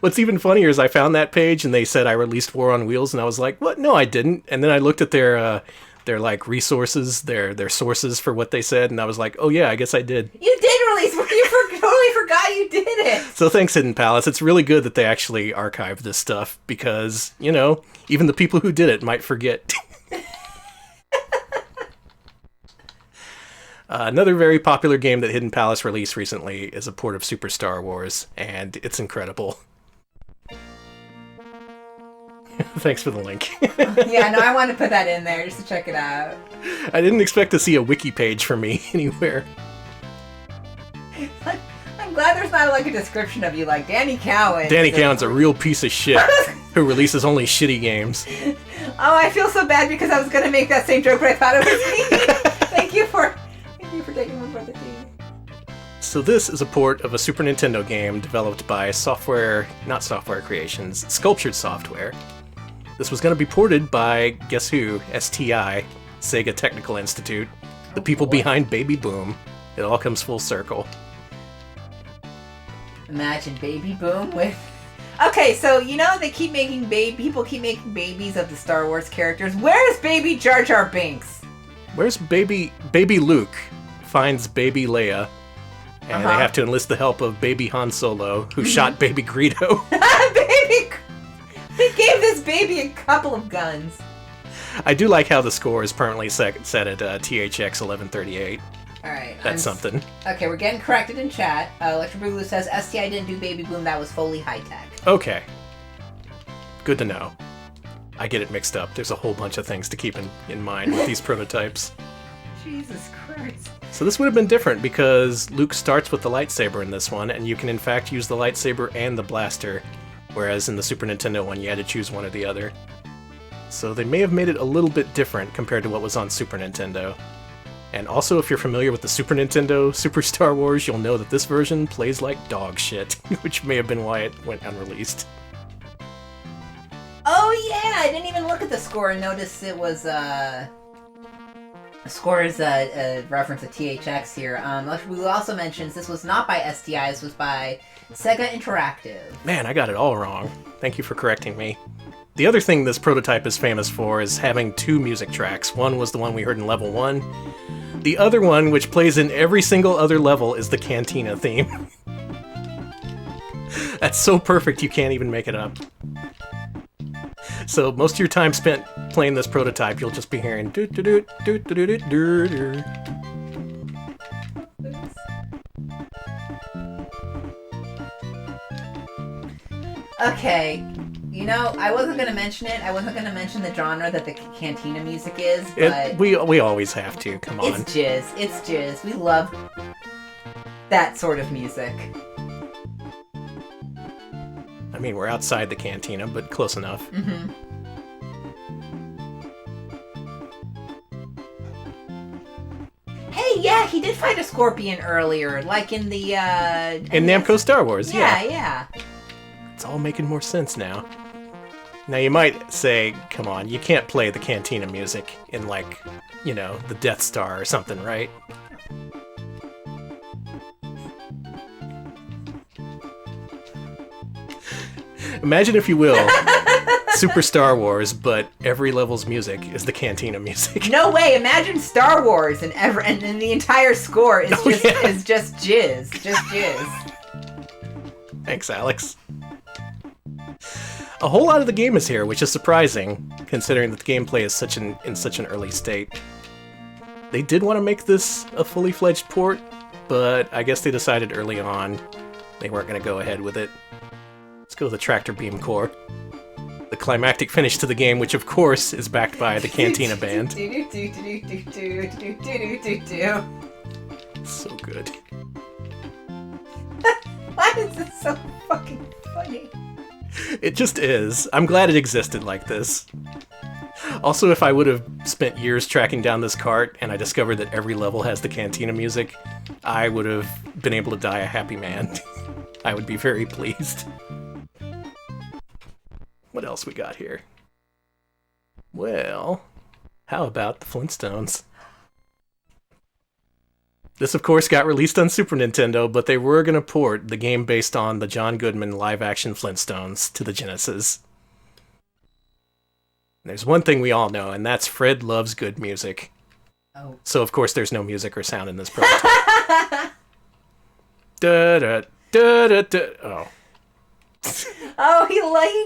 What's even funnier is I found that page and they said I released War on Wheels, and I was like, what? No, I didn't. And then I looked at their like resources, their sources for what they said, and I was like, oh yeah, I guess I did. You did release, you totally forgot you did it. So thanks, Hidden Palace. It's really good that they actually archived this stuff because, you know, even the people who did it might forget. Another very popular game that Hidden Palace released recently is a port of Super Star Wars, and it's incredible. Thanks for the link. Yeah, no, I want to put that in there just to check it out. I didn't expect to see a wiki page for me anywhere. I'm glad there's not like a description of you like Danny Cowan. Danny Cowan's a real piece of shit who releases only shitty games. Oh, I feel so bad because I was going to make that same joke, but I thought it was me. Thank you for taking one for the team. So this is a port of a Super Nintendo game developed by Not Software Creations, Sculptured Software. This was going to be ported by, guess who? STI, Sega Technical Institute, the people behind Baby Boom. It all comes full circle. Imagine Baby Boom with... Okay, so you know they keep making people keep making babies of the Star Wars characters. Where's Baby Jar Jar Binks? Where's Baby Luke finds Baby Leia, and they have to enlist the help of Baby Han Solo, who shot Baby Greedo. They gave this baby a couple of guns. I do like how the score is permanently set at THX 1138. Alright. That's something. Okay, we're getting corrected in chat. Electric Boogaloo says, STI didn't do Baby Boom, that was fully high-tech. Okay. Good to know. I get it mixed up. There's a whole bunch of things to keep in mind with these prototypes. Jesus Christ. So this would have been different because Luke starts with the lightsaber in this one, and you can in fact use the lightsaber and the blaster, whereas in the Super Nintendo one you had to choose one or the other. So they may have made it a little bit different compared to what was on Super Nintendo. And also, if you're familiar with the Super Nintendo Super Star Wars, you'll know that this version plays like dog shit, which may have been why it went unreleased. Oh yeah, I didn't even look at the score and notice it was, the score is a reference to THX here. Who also mentions this was not by STI, this was by Sega Interactive. Man, I got it all wrong. Thank you for correcting me. The other thing this prototype is famous for is having two music tracks. One was the one we heard in level 1. The other one, which plays in every single other level, is the Cantina theme. That's so perfect you can't even make it up. So most of your time spent playing this prototype, you'll just be hearing doo doo doo doo doo doo doo doo. Okay. You know, I wasn't going to mention it. I wasn't going to mention the genre that the Cantina music is, but... We always have to, come on. It's jizz. It's jizz. We love that sort of music. I mean, we're outside the Cantina, but close enough. Mm-hmm. Hey, yeah, he did fight a scorpion earlier, like in the, In Namco Star Wars, yeah. Yeah. It's all making more sense now. Now, you might say, come on, you can't play the Cantina music in, like, you know, the Death Star or something, right? Imagine, if you will, Super Star Wars, but every level's music is the Cantina music. No way! Imagine Star Wars and the entire score is is just jizz. Just jizz. Thanks, Alex. A whole lot of the game is here, which is surprising, considering that the gameplay is in such an early state. They did want to make this a fully fledged port, but I guess they decided early on they weren't going to go ahead with it. Let's go with the Tractor Beam Core. The climactic finish to the game, which of course is backed by the Cantina band. So good. Why is this so fucking funny? It just is. I'm glad it existed like this. Also, if I would have spent years tracking down this cart and I discovered that every level has the Cantina music, I would have been able to die a happy man. I would be very pleased. What else we got here? Well, how about the Flintstones? This, of course, got released on Super Nintendo, but they were going to port the game based on the John Goodman live-action Flintstones to the Genesis. There's one thing we all know, and that's Fred loves good music. Oh. So, of course, there's no music or sound in this prototype. Da-da, da-da-da. Oh. Oh, he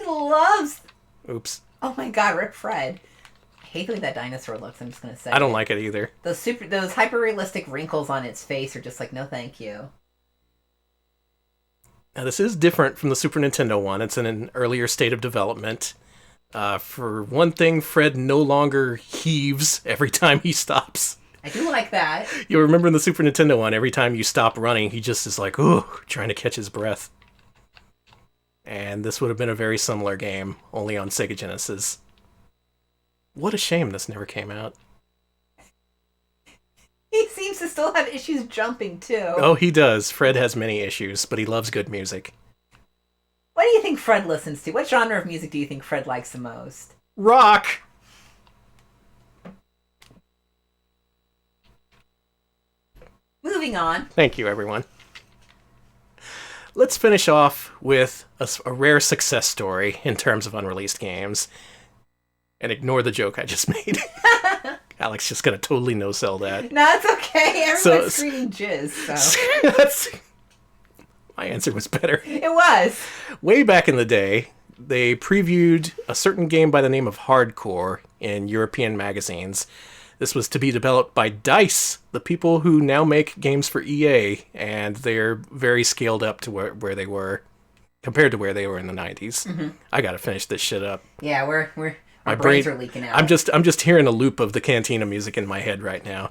loves... Oops. Oh my god, Rip Fred. I hate the way that dinosaur looks, I'm just gonna say. I don't like it either. Those hyper-realistic wrinkles on its face are just like, no thank you. Now, this is different from the Super Nintendo one. It's in an earlier state of development. For one thing, Fred no longer heaves every time he stops. I do like that. You'll remember in the Super Nintendo one, every time you stop running, he just is like, ooh, trying to catch his breath. And this would have been a very similar game, only on Sega Genesis. What a shame this never came out. He seems to still have issues jumping, too. Oh, he does. Fred has many issues, but he loves good music. What do you think Fred listens to? What genre of music do you think Fred likes the most? Rock! Moving on. Thank you, everyone. Let's finish off with a rare success story in terms of unreleased games. And ignore the joke I just made. Alex just gonna totally no-sell that. No, it's okay. Everyone's screaming jizz, so... My answer was better. It was. Way back in the day, they previewed a certain game by the name of Hardcore in European magazines. This was to be developed by DICE, the people who now make games for EA, and they're very scaled up to where they were, compared to where they were in the 90s. Mm-hmm. I gotta finish this shit up. Yeah, our brains are leaking out. I'm just hearing a loop of the Cantina music in my head right now.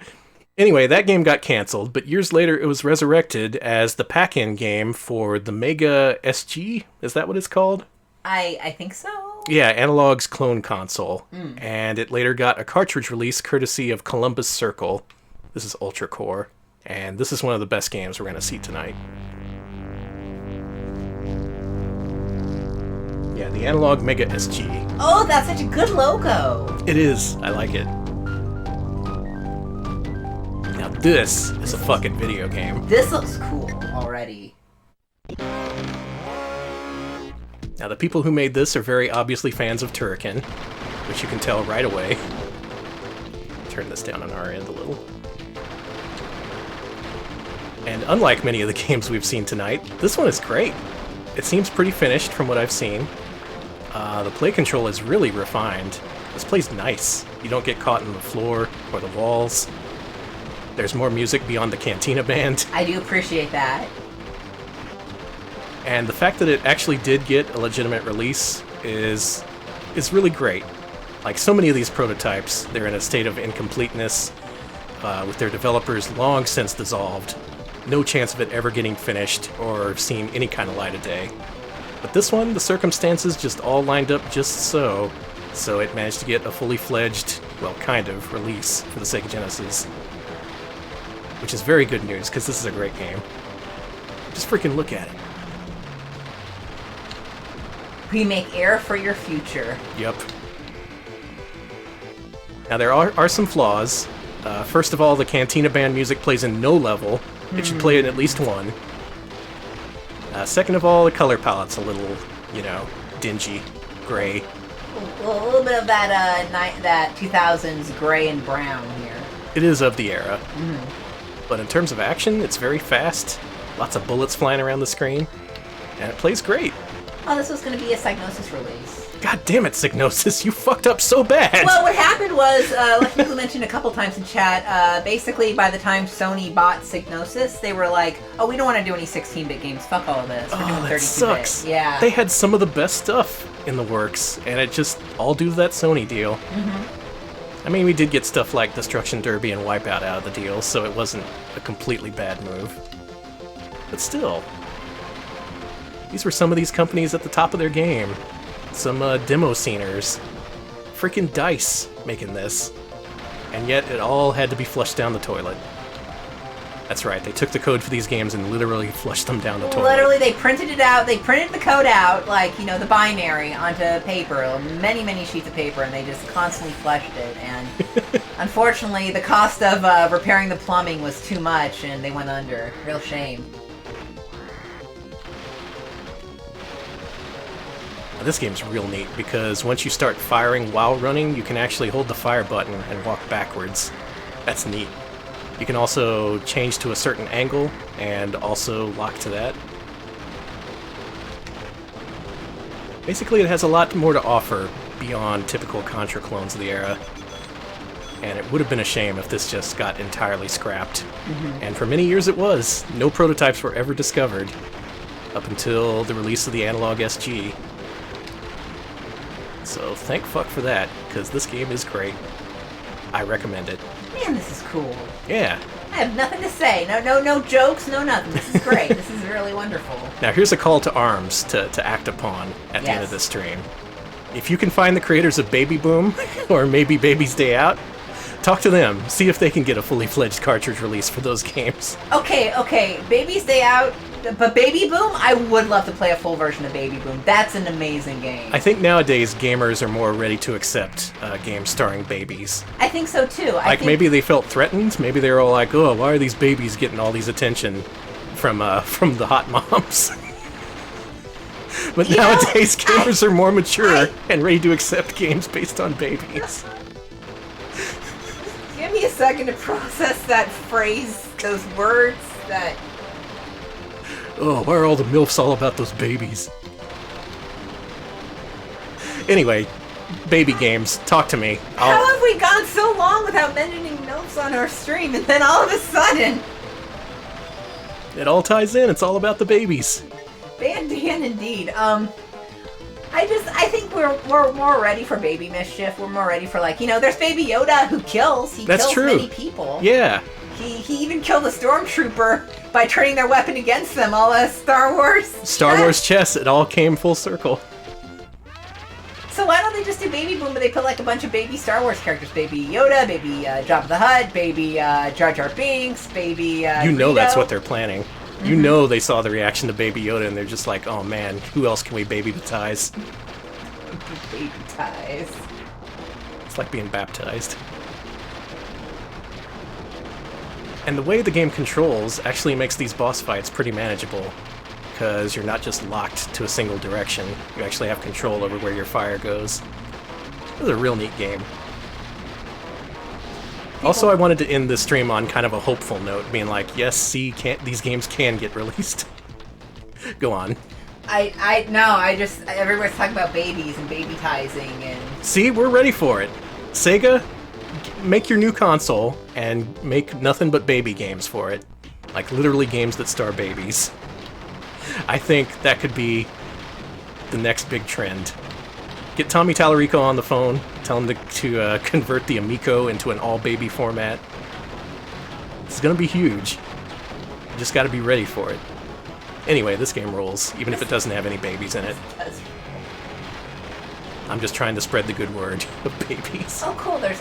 Anyway, that game got canceled, but years later it was resurrected as the pack-in game for the Mega SG. Is that what it's called? I think so. Yeah, Analog's clone console. And it later got a cartridge release courtesy of Columbus Circle. This is Ultra Core. And this is one of the best games we're going to see tonight. Yeah, the Analog Mega SG. Oh, that's such a good logo. It is. I like it. Now this is a fucking video game. This looks cool already. Now the people who made this are very obviously fans of Turrican, which you can tell right away. Turn this down on our end a little. And unlike many of the games we've seen tonight, this one is great. It seems pretty finished from what I've seen. The play control is really refined. This plays nice. You don't get caught in the floor or the walls. There's more music beyond the Cantina band. I do appreciate that. And the fact that it actually did get a legitimate release is really great. Like so many of these prototypes, they're in a state of incompleteness, with their developers long since dissolved. No chance of it ever getting finished or seeing any kind of light of day. But this one, the circumstances just all lined up just so it managed to get a fully fledged, well, kind of, release for the Sega Genesis. Which is very good news, because this is a great game. Just freaking look at it. We make air for your future. Yep. Now there are some flaws. First of all, the Cantina Band music plays in no level. It should play in at least one. Second of all, the color palette's a little, dingy, gray. A little bit of that 2000s gray and brown here. It is of the era. But in terms of action, it's very fast. Lots of bullets flying around the screen. And it plays great. Oh, this was going to be a Psygnosis release. God damn it, Psygnosis, you fucked up so bad! Well, what happened was, like you mentioned a couple times in chat, basically by the time Sony bought Psygnosis, they were like, oh, we don't want to do any 16-bit games, fuck all of this, we're doing 32-bit. That sucks. Yeah. They had some of the best stuff in the works, and it just all due to that Sony deal. I mean, we did get stuff like Destruction Derby and Wipeout out of the deal, so it wasn't a completely bad move. But still, these were some of these companies at the top of their game. Some demo sceners. Freaking DICE making this. And yet it all had to be flushed down the toilet. That's right, they took the code for these games and literally flushed them down the toilet. Literally, they printed it out, they printed the code out, like, the binary onto paper, many, many sheets of paper, and they just constantly flushed it. And unfortunately, the cost of repairing the plumbing was too much, and they went under. Real shame. This game's real neat, because once you start firing while running, you can actually hold the fire button and walk backwards. That's neat. You can also change to a certain angle, and also lock to that. Basically, it has a lot more to offer beyond typical Contra clones of the era. And it would have been a shame if this just got entirely scrapped. And for many years it was. No prototypes were ever discovered, up until the release of the Analog SG. So thank fuck for that, because this game is great. I recommend it. Man, this is cool. Yeah. I have nothing to say. No jokes, no nothing. This is great. This is really wonderful. Now here's a call to arms to act upon at the end of this stream. If you can find the creators of Baby Boom, or maybe Baby's Day Out, talk to them. See if they can get a fully fledged cartridge release for those games. Okay. Baby's Day Out, but Baby Boom, I would love to play a full version of Baby Boom. That's an amazing game. I think nowadays gamers are more ready to accept games starring babies. I think so too. Maybe they felt threatened. Maybe they were all like, "Oh, why are these babies getting all these attention from the hot moms?" But nowadays gamers are more mature and ready to accept games based on babies. Give me a second to process that phrase, those words, that... Oh, why are all the MILFs all about those babies? Anyway, baby games, talk to me. How have we gone so long without mentioning MILFs on our stream, and then all of a sudden... It all ties in, it's all about the babies. Dan, indeed. I think we're more ready for baby mischief. We're more ready for, there's Baby Yoda who kills. He kills many people. Yeah. He even killed a stormtrooper by turning their weapon against them, all Star Wars. Star Wars chess, it all came full circle. So why don't they just do Baby Boom, but they put a bunch of baby Star Wars characters? Baby Yoda, Baby Jabba the Hutt, Baby Jar Jar Binks, Baby Greedo. That's what they're planning. You know they saw the reaction to Baby Yoda and they're just like, oh man, who else can we baby-tize? Baby-tize. It's like being baptized. And the way the game controls actually makes these boss fights pretty manageable, because you're not just locked to a single direction. You actually have control over where your fire goes. This is a real neat game. Also, I wanted to end this stream on kind of a hopeful note, being like, yes, see, these games can get released. Go on. Everybody's talking about babies and baby-tizing and... See, we're ready for it. Sega, make your new console and make nothing but baby games for it. Like, literally games that star babies. I think that could be the next big trend. Get Tommy Tallarico on the phone. Tell him to convert the Amico into an all-baby format. It's gonna be huge. You just gotta be ready for it. Anyway, this game rules, even if it doesn't have any babies in it. I'm just trying to spread the good word of babies. Oh, cool. There's...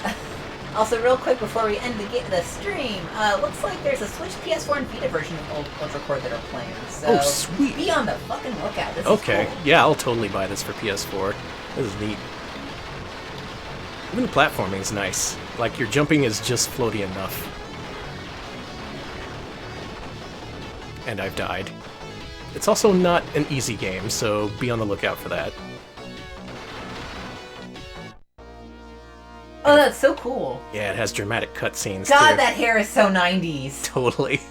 Also, real quick before we end the stream, looks like there's a Switch, PS4, and Vita version of Ultra Core that are playing. So oh, sweet. Be on the fucking lookout. This okay. is cool. Yeah, I'll totally buy this for PS4. This is neat. Even the platforming is nice. Like, your jumping is just floaty enough. And I've died. It's also not an easy game, so be on the lookout for that. Oh, that's so cool. Yeah, it has dramatic cutscenes, God, too. that hair is so 90s. Totally.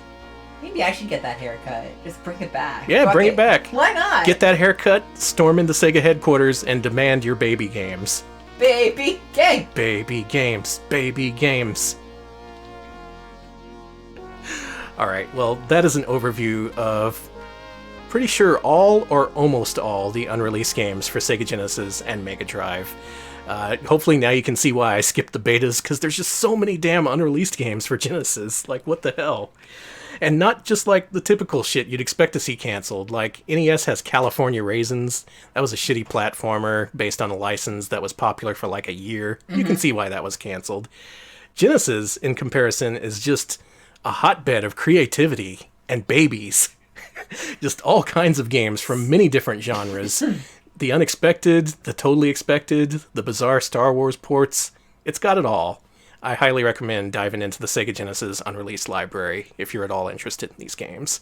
Maybe I should get that haircut. Just bring it back. Yeah, Fuck bring it back. Why not? Get that haircut, storm into Sega headquarters, and demand your baby games. Baby game. Baby games. Baby games. Alright, well, that is an overview of pretty sure all or almost all the unreleased games for Sega Genesis and Mega Drive. Hopefully now you can see why I skipped the betas, because there's just so many damn unreleased games for Genesis. Like, what the hell? And not just like the typical shit you'd expect to see canceled. Like, NES has California Raisins. That was a shitty platformer based on a license that was popular for like a year. Mm-hmm. You can see why that was canceled. Genesis, in comparison, is just a hotbed of creativity and babies. Just all kinds of games from many different genres. The unexpected, the totally expected, the bizarre Star Wars ports. It's got it all. I highly recommend diving into the Sega Genesis Unreleased library if you're at all interested in these games.